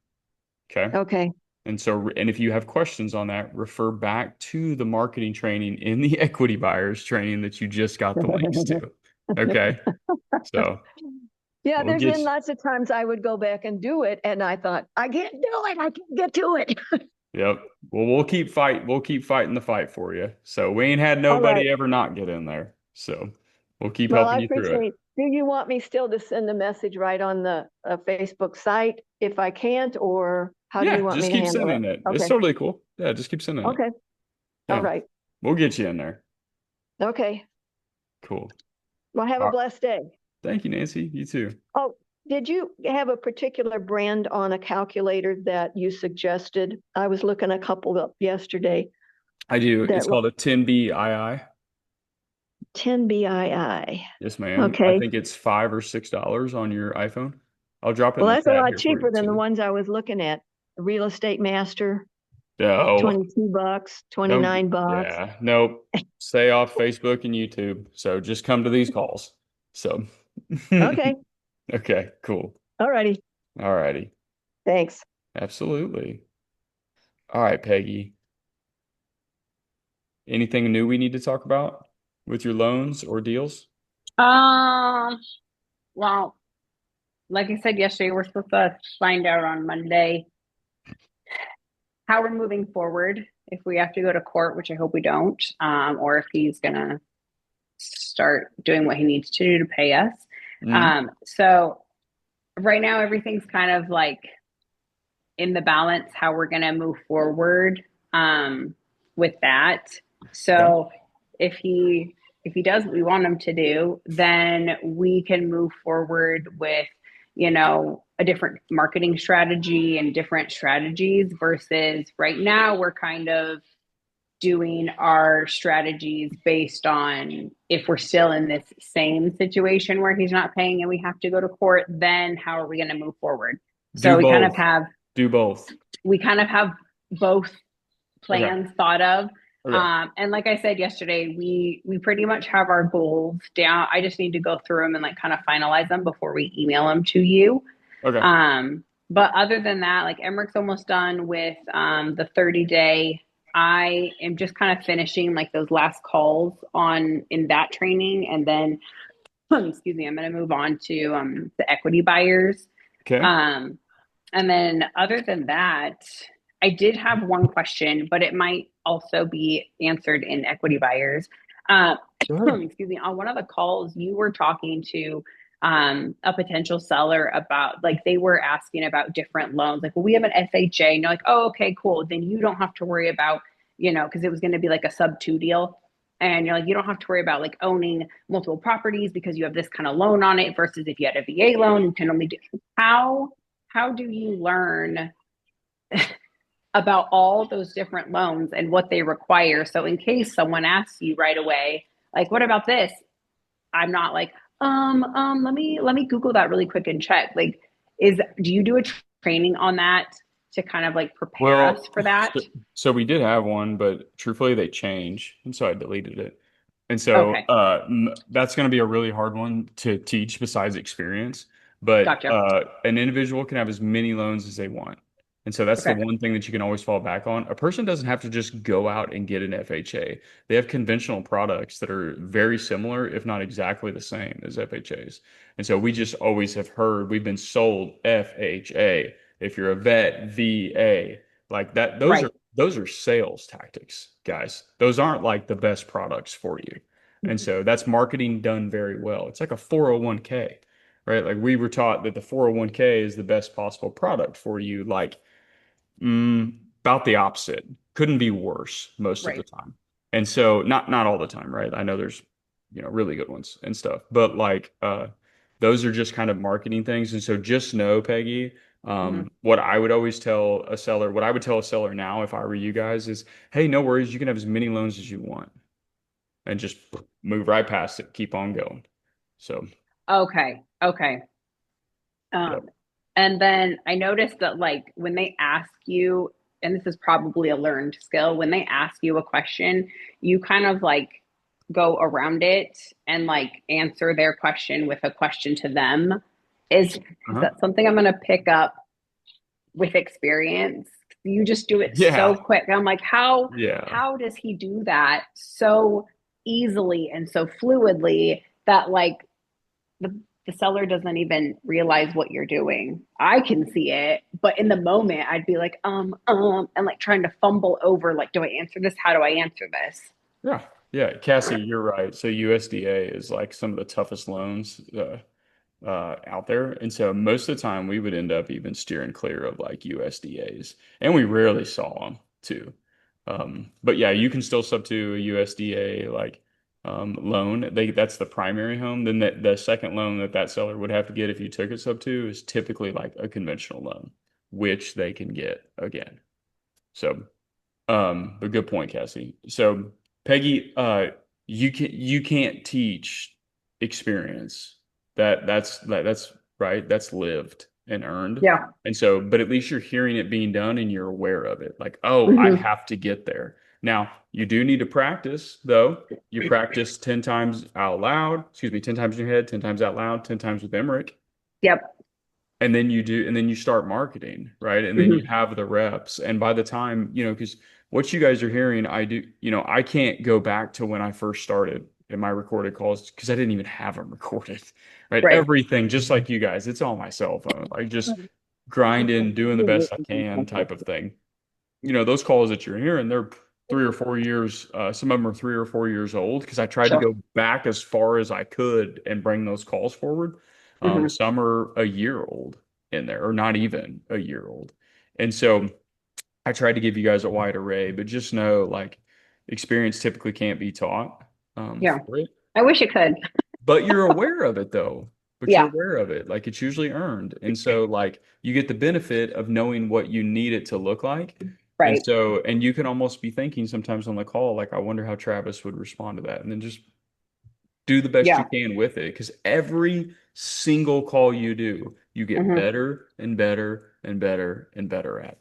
Okay. okay, And so, and if you have questions on that, refer back to the marketing training in the equity buyers training that you just got the links to. Okay. So yeah, we'll there's been get, lots of times I would go back and do it, and I thought, I can't do it. I can't get to it. yep. Well, we'll keep fighting the fight for you. So we ain't had All right. nobody ever not get in there. So we'll keep Well, I helping you through it. appreciate. Do you want me still to send a message right on the Facebook site if I can't, or how do you Yeah, want me just to keep handle it? sending it. It's Okay. totally cool. Yeah, just keep sending it. Okay. All Yeah, right. we'll get you in there. Okay. Cool. Well, have a Uh, blessed day. Thank you, Nancy. You too. Oh, did you have a particular brand on a calculator that you suggested? I was looking a couple up yesterday I do. that It's called a 10BII. 10BII. Yes, ma'am. I Okay. think it's $5 or $6 on your iPhone. I'll drop it in Well, the that's a chat lot here for cheaper you than the too. ones I was looking at. Real Estate Master, No, $22, no, $29. yeah, nope. Stay off Facebook and YouTube. So just come to these calls. So, Okay. okay, cool. All righty. All righty. Thanks. Absolutely. All right, Peggy. Anything new we need to talk about with your loans or deals? Um, well, like I said yesterday, we're supposed to find out on Monday how we're moving forward. If we have to go to court, which I hope we don't, or if he's gonna start doing what he needs to do to pay us. Mhm. So right now everything's kind of like in the balance how we're gonna move forward with that. So if he does what we want him to do, then we can move forward with, a different marketing strategy and different strategies versus right now we're kind of doing our strategies based on if we're still in this same situation where he's not paying and we have to go to court, then how are we going to move forward? So Do both. Do both. we kind of have both Okay. plans thought of. Okay. And like I said yesterday, we pretty much have our goals down. I just need to go through them and like kind of finalize them before we email them to you. Okay. But other than that, like Emmerich's almost done with the 30-day. I am just kind of finishing like those last calls on in that training, and then excuse me, I'm going to move on to the equity buyers. Okay. Um, and then other than that, I did have one question, but it might also be answered in equity buyers. Uh, Go ahead. excuse me, on one of the calls, you were talking to a potential seller about like they were asking about different loans. Like, well, we have an FHA, and you're like, oh, okay, cool. Then you don't have to worry about, because it was going to be like a sub two deal. And you're like, you don't have to worry about like owning multiple properties because you have this kind of loan on it versus if you had a VA loan, you can only do how do you learn about all those different loans and what they require? So in case someone asks you right away, like, what about this? I'm not like, let me Google that really quick and check. Like, do you do a training on that to kind of like prepare us Well, for that? so we did have one, but truthfully they change, and so I deleted it. And so Okay, that's going to be a really hard one to teach besides experience. But gotcha. an individual can have as many loans as they want. And so that's the Okay, one thing that you can always fall back on. A person doesn't have to just go out and get an FHA. They have conventional products that are very similar, if not exactly the same as FHAs. And so we just always have heard we've been sold FHA. If you're a vet, VA, like that, right. those are sales tactics, guys. Those aren't like the best products for you. And so that's marketing done very well. It's like a 401k, right? Like we were taught that the 401k is the best possible product for you. Like about the opposite. Couldn't be worse most of the Right. time. And so not all the time, right? I know there's, really good ones and stuff, but like those are just kind of marketing things. And so just know, Peggy, Mhm. what I would always tell a seller, what I would tell a seller now if I were you guys is, hey, no worries, you can have as many loans as you want and just move right past it, keep on going. So, Okay, okay. yeah. Um, and then I noticed that like when they ask you, and this is probably a learned skill, when they ask you a question, you kind of like go around it and like answer their question with a question to them. Is Uh-huh. that something I'm gonna pick up with experience? You just do it so Yeah. quick. I'm like, how Yeah. how does he do that so easily and so fluidly that like the seller doesn't even realize what you're doing. I can see it, but in the moment, I'd be like, and like trying to fumble over, like, do I answer this? How do I answer this? Yeah. Yeah. Cassie, you're right. So USDA is like some of the toughest loans out there. And so most of the time we would end up even steering clear of like USDAs. And we rarely saw them too. But yeah, you can still sub to a USDA like loan. That's the primary home. Then the second loan that seller would have to get if you took it sub to is typically like a conventional loan, which they can get again. So but good point, Cassie. So Peggy, you can't teach experience. That's right. That's lived and earned. Yeah. And so, but at least you're hearing it being done and you're aware of it. Like, oh, I Hmm. have to get there. Now, you do need to practice, though. You practice 10 times out loud, excuse me, 10 times in your head, 10 times out loud, 10 times with Emmerich. Yep. And then you start marketing, right? And then you Hmm. have the reps. And by the time, because what you guys are hearing, I do, I can't go back to when I first started in my recorded calls because I didn't even have them recorded, right? Right. Everything, just like you guys, it's on my cell phone, like just grinding, doing the best I can type of thing. Those calls that you're hearing, they're 3 or 4 years, some of them are 3 or 4 years old because I tried to Sure. go back as far as I could and bring those calls forward. Hmm. Some are a year old in there, or not even a year old. And so I tried to give you guys a wide array, but just know like experience typically can't be taught Yeah. for it. I wish it could. But you're aware of it though. But you're Yeah. aware of it. Like it's usually earned. And so like you get the benefit of knowing what you need it to look like. And Right. so, and you can almost be thinking sometimes on the call, like, I wonder how Travis would respond to that. And then just do the best you Yeah. can with it. Because every single call you do, you get Hmm. better and better and better and better at.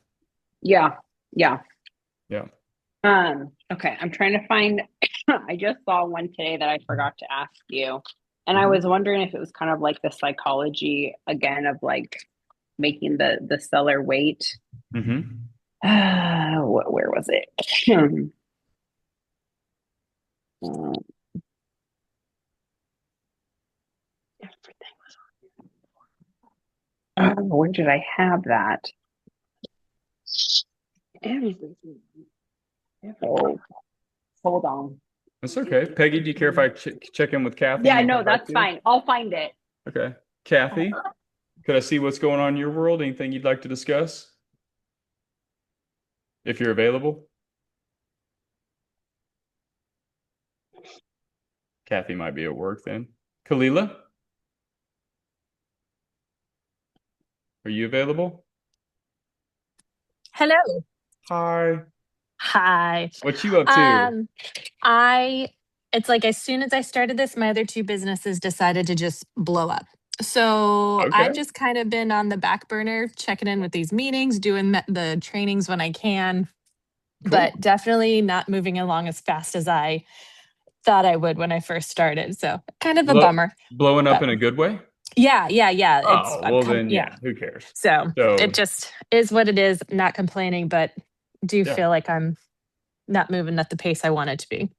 Yeah. Yeah. Yeah. Okay, I'm trying to find I just saw one today that I forgot to ask you. And I was wondering if it was kind of like the psychology again of like making the seller wait. Mm-hmm. Where was it? Where did I have that? Oh, hold on. That's okay. Peggy, do you care if I check in with Kathy Yeah, and no, get back that's to you? fine. I'll find it. Okay. Kathy, could I see what's going on in your world? Anything you'd like to discuss? If you're available? Kathy might be at work then. Kalila, are you available? Hello. Hi. Hi. What you up to? I it's like as soon as I started this, my other two businesses decided to just blow up. So Okay. I've just kind of been on the back burner, checking in with these meetings, doing the trainings when I can, Cool. but definitely not moving along as fast as I thought I would when I first started. So kind of a bummer. Blowing up But in a good way? yeah. Oh, well then, Yeah. yeah, who cares? So So, it just is what it is. Not complaining, but do yeah. feel like I'm not moving at the pace I want it to be.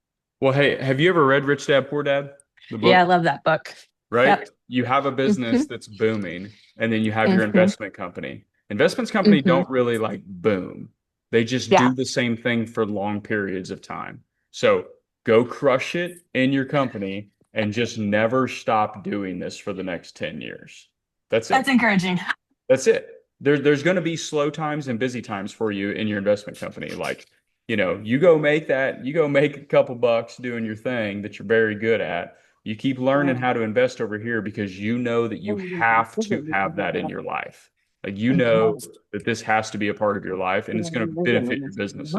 Well, hey, have you ever read Rich Dad Poor Dad, the Yeah, I book? love that book. Right? Yep. You have a hmm business that's booming, and then you have your hmm investment company. Investments company hmm don't really like boom. They just Yeah. do the same thing for long periods of time. So go crush it in your company and just never stop doing this for the next 10 years. That's That's it. encouraging. That's it. There's going to be slow times and busy times for you in your investment company. Like, you go make that, you go make a couple bucks doing your thing that you're very good at. You keep learning how to invest over here because you know that you have to have that in your life. Like, you know that this has to be a part of your life and it's going to benefit your businesses.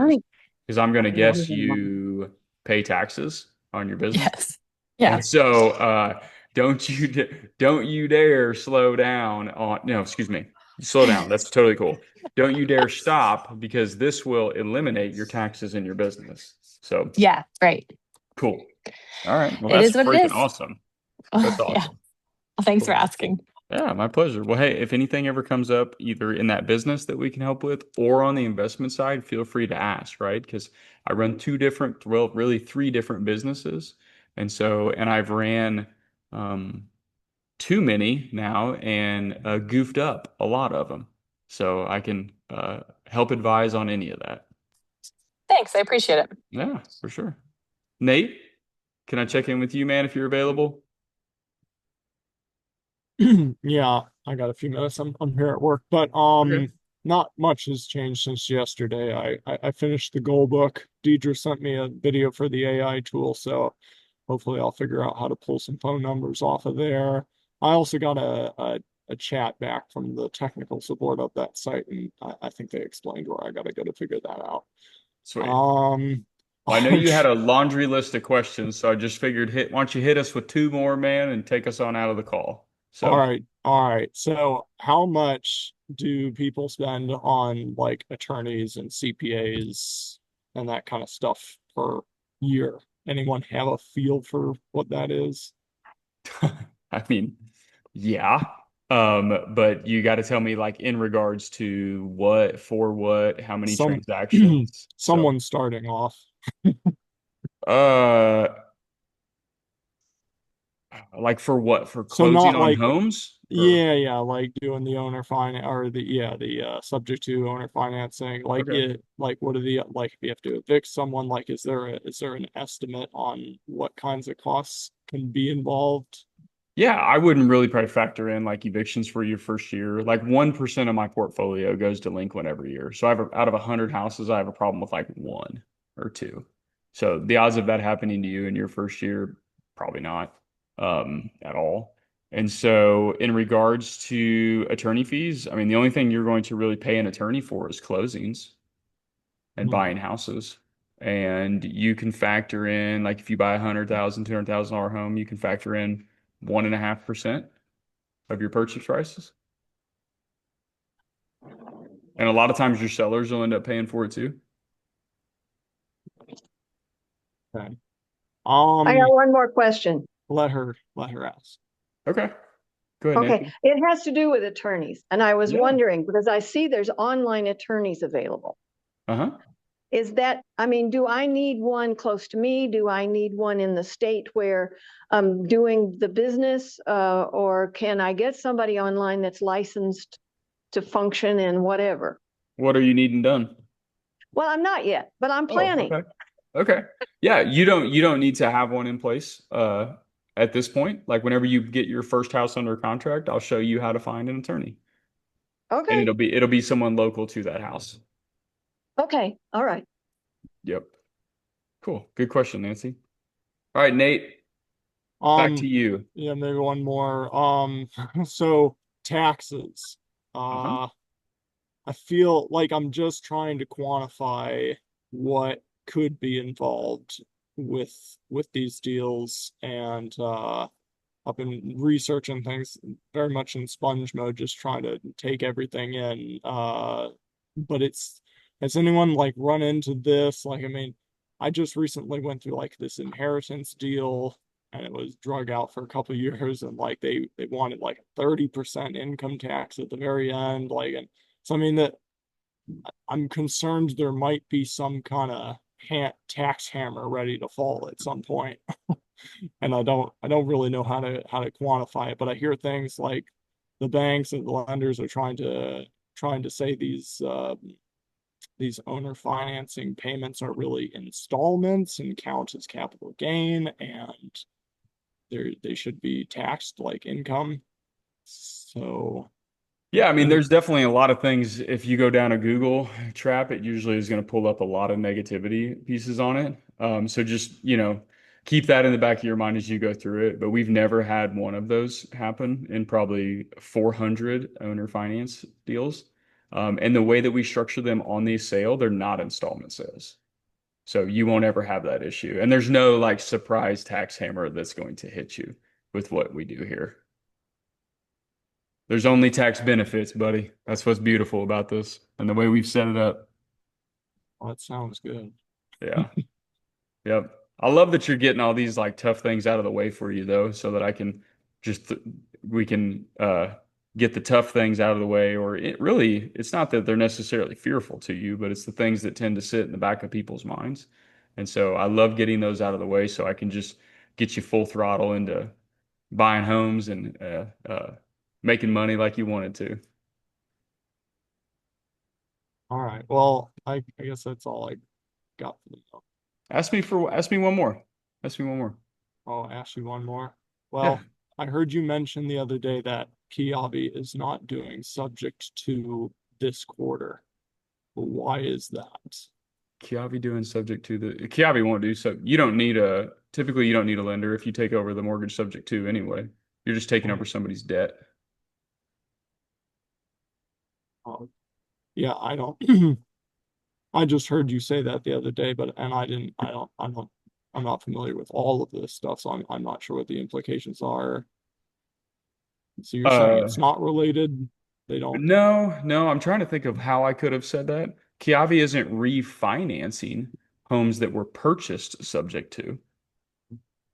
Because I'm going to guess you pay taxes on your business. Yes. Yeah. And so don't you dare slow down on no, excuse me. Slow down. That's totally cool. Don't you dare stop because this will eliminate your taxes in your business. So Yeah. Right. cool. All right. Well, It that's is what it freaking is. awesome. Oh, That's yeah. awesome. Well, thanks for Cool. asking. Yeah, my pleasure. Well, hey, if anything ever comes up either in that business that we can help with or on the investment side, feel free to ask, right? Because I run well, really three different businesses. And I've ran too many now and goofed up a lot of them. So I can help advise on any of that. Thanks. I appreciate it. Yeah, for sure. Nate, can I check in with you, man, if you're available? Yeah, I got a few minutes. I'm here at work, but Okay. not much has changed since yesterday. I finished the goal book. Deidre sent me a video for the AI tool, so hopefully I'll figure out how to pull some phone numbers off of there. I also got a chat back from the technical support of that site, and I think they explained where I gotta go to figure that out. Sweet. Um, Well, I know you had a laundry list of questions, so I just figured why don't you hit us with two more, man, and take us on out of the call. All So, right, all right. So, how much do people spend on like attorneys and CPAs and that kind of stuff per year? Anyone have a feel for what that is? I mean, yeah. But you got to tell me like in regards to what, for what, how many Some transactions. So, someone starting off. uh, like for what? For So closing not on like homes? Or yeah, like doing the owner finance or the subject to owner financing. Like okay. like what are the like if you have to evict someone, like is there an estimate on what kinds of costs can be involved? Yeah, I wouldn't really probably factor in like evictions for your first year. Like 1% of my portfolio goes delinquent every year. So out of 100 houses, I have a problem with like one or two. So the odds of that happening to you in your first year, probably not at all. And so in regards to attorney fees, I mean, the only thing you're going to really pay an attorney for is closings and Hmm. buying houses. And you can factor in, like if you buy $100,000, $200,000 home, you can factor in 1.5% of your purchase prices. And a lot of times your sellers will end up paying for it too. Okay. I got one more question. Let her ask. Okay. Go ahead, Okay, Nancy. it has to do with attorneys. And I was Yeah. wondering, because I see there's online attorneys available. Uh-huh. Is that, I mean, do I need one close to me? Do I need one in the state where I'm doing the business? Or can I get somebody online that's licensed to function in whatever? What are you needing done? Well, I'm not yet, but I'm Oh, planning. okay. Okay. Yeah, you don't need to have one in place at this point. Like whenever you get your first house under contract, I'll show you how to find an attorney. And Okay, it'll be someone local to that house. okay, all right. Yep. Cool. Good question, Nancy. All right, Nate, back to you. Yeah, maybe one more. So taxes. Uh-huh. I feel like I'm just trying to quantify what could be involved with these deals, and I've been researching things very much in sponge mode, just trying to take everything in. But has anyone like run into this? Like, I mean, I just recently went through like this inheritance deal, and it was drug out for a couple of years, and like they wanted like 30% income tax at the very end. Like, and so I mean that I'm concerned there might be some kind of tax hammer ready to fall at some point. And I don't really know how to quantify it, but I hear things like the banks and the lenders are trying to say these owner financing payments are really installments and count as capital gain, and they should be taxed like income. So Yeah, I mean, there's definitely a lot of things. If you go down a Google trap, it usually is going to pull up a lot of negativity pieces on it. So just, keep that in the back of your mind as you go through it. But we've never had one of those happen in probably 400 owner finance deals. And the way that we structure them on the sale, they're not installment sales. So you won't ever have that issue. And there's no like surprise tax hammer that's going to hit you with what we do here. There's only tax benefits, buddy. That's what's beautiful about this and the way we've set it up. well, that sounds good. Yeah. Yep. I love that you're getting all these like tough things out of the way for you though, so that I can just we can get the tough things out of the way. Or it's not that they're necessarily fearful to you, but it's the things that tend to sit in the back of people's minds. And so I love getting those out of the way so I can just get you full throttle into buying homes and making money like you wanted to. All right. Well, I guess that's all I got for the moment. Ask me one more. Ask me one more. I'll ask you one more. Yeah. Well, I heard you mention the other day that Kiavi is not doing subject to this quarter. Why is that? Kiavi doing subject to the Kiavi won't do so. You don't need typically you don't need a lender if you take over the mortgage subject to anyway. You're just taking over somebody's debt. Yeah, I don't. I just heard you say that the other day, but and I didn't. I'm not familiar with all of this stuff, so I'm not sure what the implications are. So you're saying it's not related? They don't. No, I'm trying to think of how I could have said that. Kiavi isn't refinancing homes that were purchased subject to.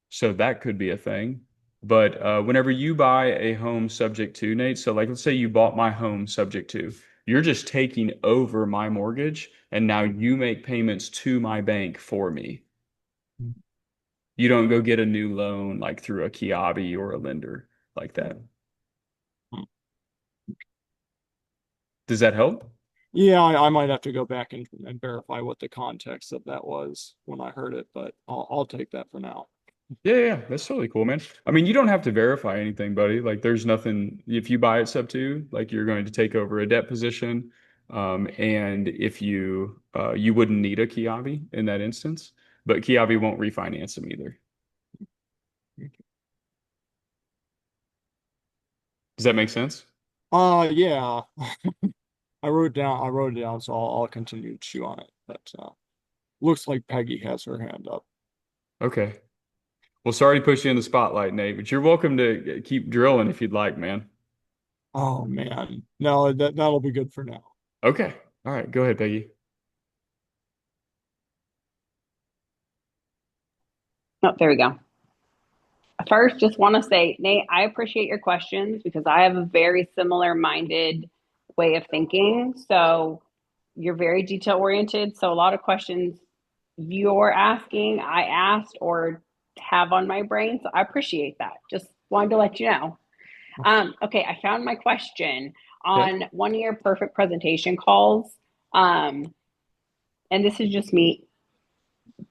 So that could be a thing. But whenever you buy a home subject to, Nate, so like let's say you bought my home subject to, you're just taking over my mortgage and now you make payments to my bank for me. You don't go get a new loan like through a Kiavi or a lender like that. Does that help? Yeah, I might have to go back and verify what the context of that was when I heard it, but I'll take that for now. Yeah, that's totally cool, man. I mean, you don't have to verify anything, buddy. Like, there's nothing, if you buy it sub to, like, you're going to take over a debt position. And if you wouldn't need a Kiavi in that instance, but Kiavi won't refinance them either. Does that make sense? Yeah. I wrote it down, so I'll continue to chew on it. But looks like Peggy has her hand up. Okay. Well, sorry to put you in the spotlight, Nate, but you're welcome to keep drilling if you'd like, man. Oh man. No, that'll be good for now. Okay. All right. Go ahead, Peggy. Oh, there we go. First, just want to say, Nate, I appreciate your questions because I have a very similar minded way of thinking. So you're very detail oriented. So a lot of questions you're asking, I asked or have on my brain. So I appreciate that. Just wanted to let you know. Okay, I found my question Okay. on one of your perfect presentation calls. And this is just me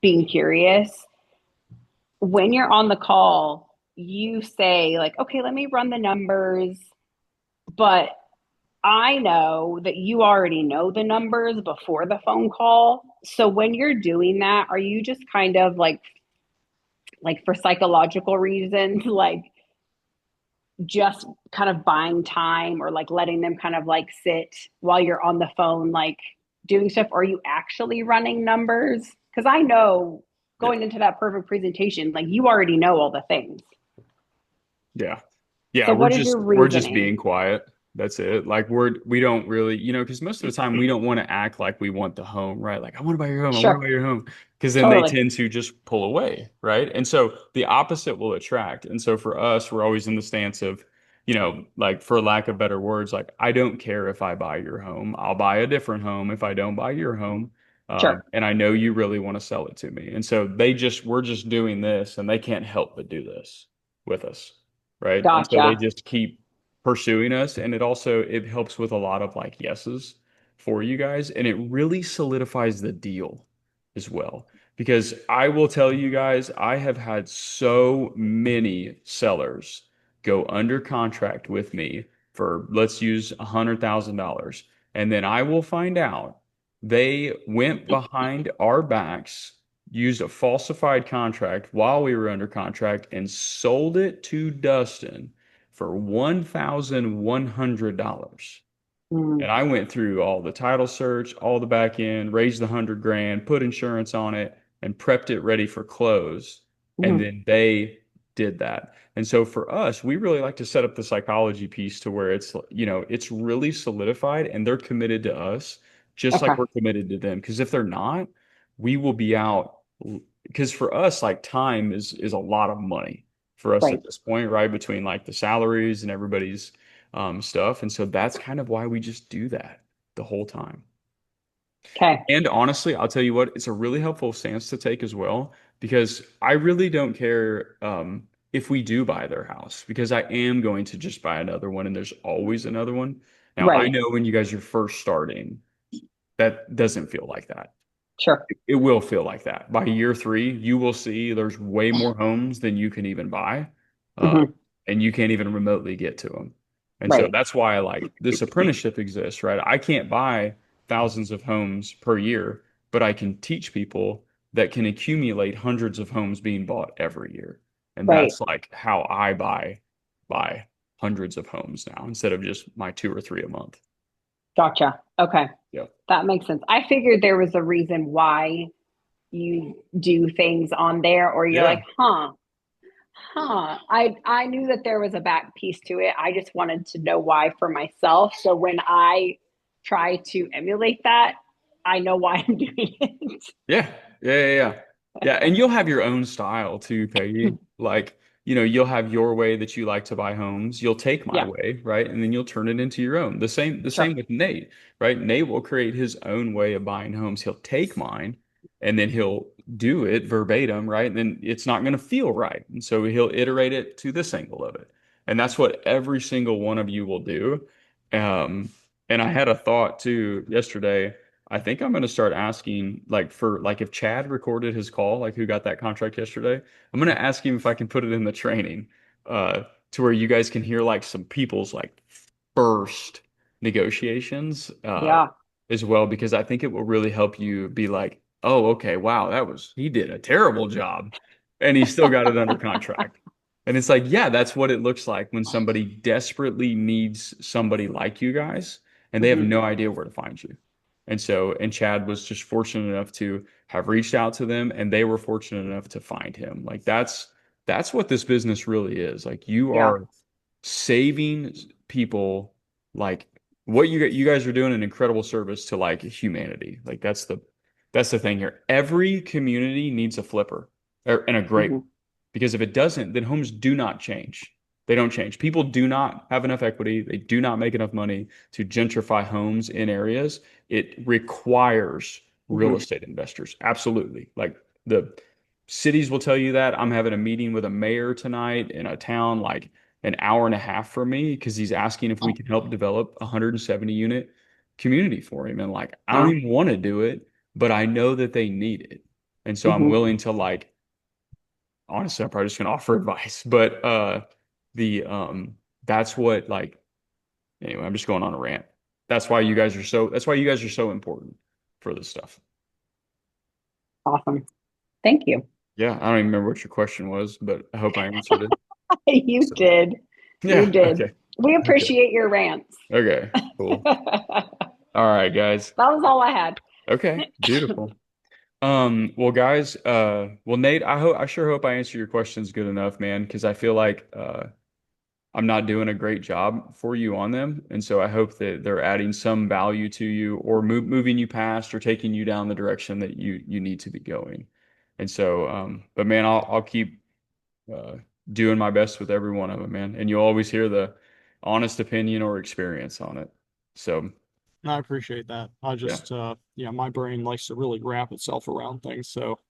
being curious. When you're on the call, you say, like, okay, let me run the numbers, but I know that you already know the numbers before the phone call. So when you're doing that, are you just kind of like for psychological reasons, like just kind of buying time or like letting them kind of like sit while you're on the phone, like doing stuff? Or are you actually running numbers? Because I know Yeah. going into that perfect presentation, like you already know all the things. Yeah. Yeah, So what is your we're just reasoning? being quiet. That's it. Like we don't really, because most of the time we don't want to act like we want the home, right? Like I want to buy your home, I want to buy Sure, your home. Because then they totally. tend to just pull away, right? And so the opposite will attract. And so for us, we're always in the stance of, like for lack of better words, like I don't care if I buy your home. I'll buy a different home if I don't buy your home. Sure. And I know you really want to sell it to me. And so we're just doing this and they can't help but do this with us. Right. And so they Gotcha. just keep pursuing us. And it helps with a lot of like yeses for you guys. And it really solidifies the deal as well. Because I will tell you guys, I have had so many sellers go under contract with me for, let's use $100,000. And then I will find out they went behind our backs, used a falsified contract while we were under contract, and sold it to Dustin for $1,100. Mm, And I went through all the title search, all the back end, raised the 100 grand, put insurance on it, and prepped it ready for close. And mhm. then they did that. And so for us, we really like to set up the psychology piece to where it's really solidified and they're committed to us, just like Okay. we're committed to them. Because if they're not, we will be out. Because for us, like time is a lot of money for us Right. at this point, right? Between like the salaries and everybody's stuff. And so that's kind of why we just do that the whole time. Okay. And honestly, I'll tell you what, it's a really helpful stance to take as well, because I really don't care if we do buy their house, because I am going to just buy another one and there's always another one. Now, I Right. know when you guys are first starting, that doesn't feel like that. Sure. It will feel like that. By year 3, you will see there's way more homes than you can even buy, uh, Hmm. and you can't even remotely get to them. And so Right. that's why like this apprenticeship exists, right? I can't buy thousands of homes per year, but I can teach people that can accumulate hundreds of homes being bought every year. And Right. that's like how I buy hundreds of homes now instead of just my 2 or 3 a month. Gotcha. Okay. Yeah. That makes sense. I figured there was a reason why you do things on there, or you're Yeah. like, huh. I knew that there was a back piece to it. I just wanted to know why for myself. So when I try to emulate that, I know why I'm doing it. Yeah. Yeah. Yeah. And you'll have your own style too, Peggy. Like, you'll have your way that you like to buy homes. You'll take my Yeah. way, right? And then you'll turn it into your own. The same Sure. with Nate, right? Nate will create his own way of buying homes. He'll take mine and then he'll do it verbatim, right? And then it's not going to feel right. And so he'll iterate it to this angle of it. And that's what every single one of you will do. Um, and I had a thought too yesterday. I think I'm going to start asking, like, for like if Chad recorded his call, like who got that contract yesterday, I'm going to ask him if I can put it in the training, to where you guys can hear like some people's like first negotiations, Yeah. as well, because I think it will really help you be like, oh, okay, wow, he did a terrible job and he still got it under contract. And it's like, yeah, that's what it looks like when somebody desperately needs somebody like you guys and they have Hmm. no idea where to find you. And Chad was just fortunate enough to have reached out to them and they were fortunate enough to find him. Like that's what this business really is. Like you Yeah. are saving people, like what you guys are doing an incredible service to like humanity. Like that's the thing here. Every community needs a flipper. in a great Mhm. one. Because if it doesn't, then homes do not change. They don't change. People do not have enough equity. They do not make enough money to gentrify homes in areas. It requires real Mhm. estate investors. Absolutely. Like the cities will tell you that. I'm having a meeting with a mayor tonight in a town like an hour and a half from me because he's asking if we can help develop a 170 unit community for him. And like, I don't Wow. even want to do it, but I know that they need it. And so I'm Mhm. willing to like, honestly, I'm probably just gonna offer advice, but the that's what like anyway, I'm just going on a rant. That's why you guys are so important for this stuff. Awesome. Thank you. Yeah, I don't even remember what your question was, but I hope I answered it. You So did. You yeah, did. okay. We Okay. appreciate your rants. Okay, cool. That All right, guys. was all I had. Okay, beautiful. Well, guys, well, Nate, I sure hope I answered your questions good enough, man, because I feel like I'm not doing a great job for you on them. And so I hope that they're adding some value to you or moving you past or taking you down the direction that you need to be going. And so, but man, I'll keep uh, doing my best with every one of them, man. And you'll always hear the honest opinion or experience on it. So, I appreciate that. I yeah. just, yeah, my brain likes to really wrap itself around things. So,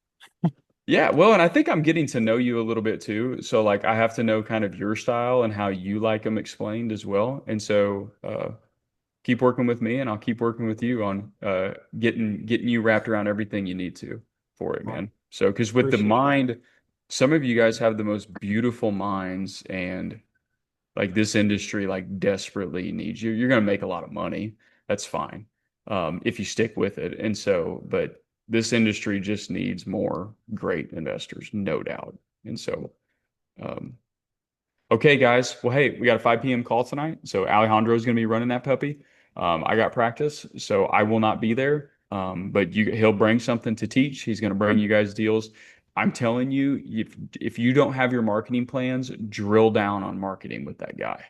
Yeah, well, and I think I'm getting to know you a little bit too. So like I have to know kind of your style and how you like them explained as well. And so keep working with me and I'll keep working with you on getting you wrapped around everything you need to for it, I man. So because with the appreciate that. mind, some of you guys have the most beautiful minds and like this industry like desperately needs you. You're gonna make a lot of money. That's fine. If you stick with it. And so, but this industry just needs more great investors, no doubt. And so um okay, guys. Well, hey, we got a 5 p.m. call tonight. So Alejandro is going to be running that puppy. I got practice, so I will not be there. But he'll bring something to teach. He's going to bring you guys deals. I'm telling you, if you don't have your marketing plans, drill down on marketing with that guy.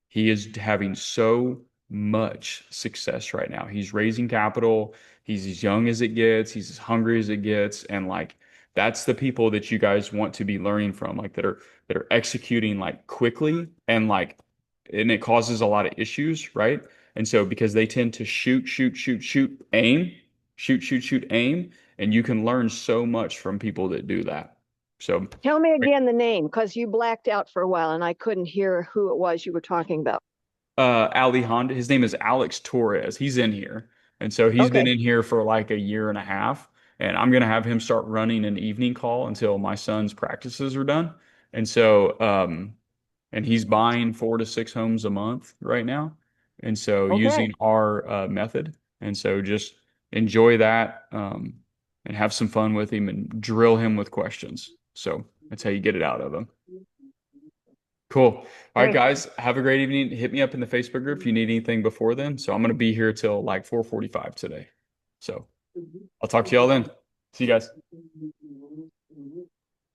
He is having so much success right now. He's raising capital. He's as young as it gets. He's as hungry as it gets, and like that's the people that you guys want to be learning from, like that are executing like quickly and it causes a lot of issues, right? And so because they tend to shoot, aim, and you can learn so much from people that do that. So Tell me again the name, because you blacked out for a while and I couldn't hear who it was you were talking about. Ali Honda, his name is Alex Torres. He's in here. And so he's been Okay. in here for like a year and a half. And I'm gonna have him start running an evening call until my son's practices are done. And so and he's buying 4 to 6 homes a month right now. And so Okay. using our method. And so just enjoy that and have some fun with him and drill him with questions. So that's how you get it out of him. Cool. All right, Great. guys, have a great evening. Hit me up in the Facebook group if you need anything before then. So I'm going to be here till like 4:45 today. So I'll talk to y'all then. See you guys.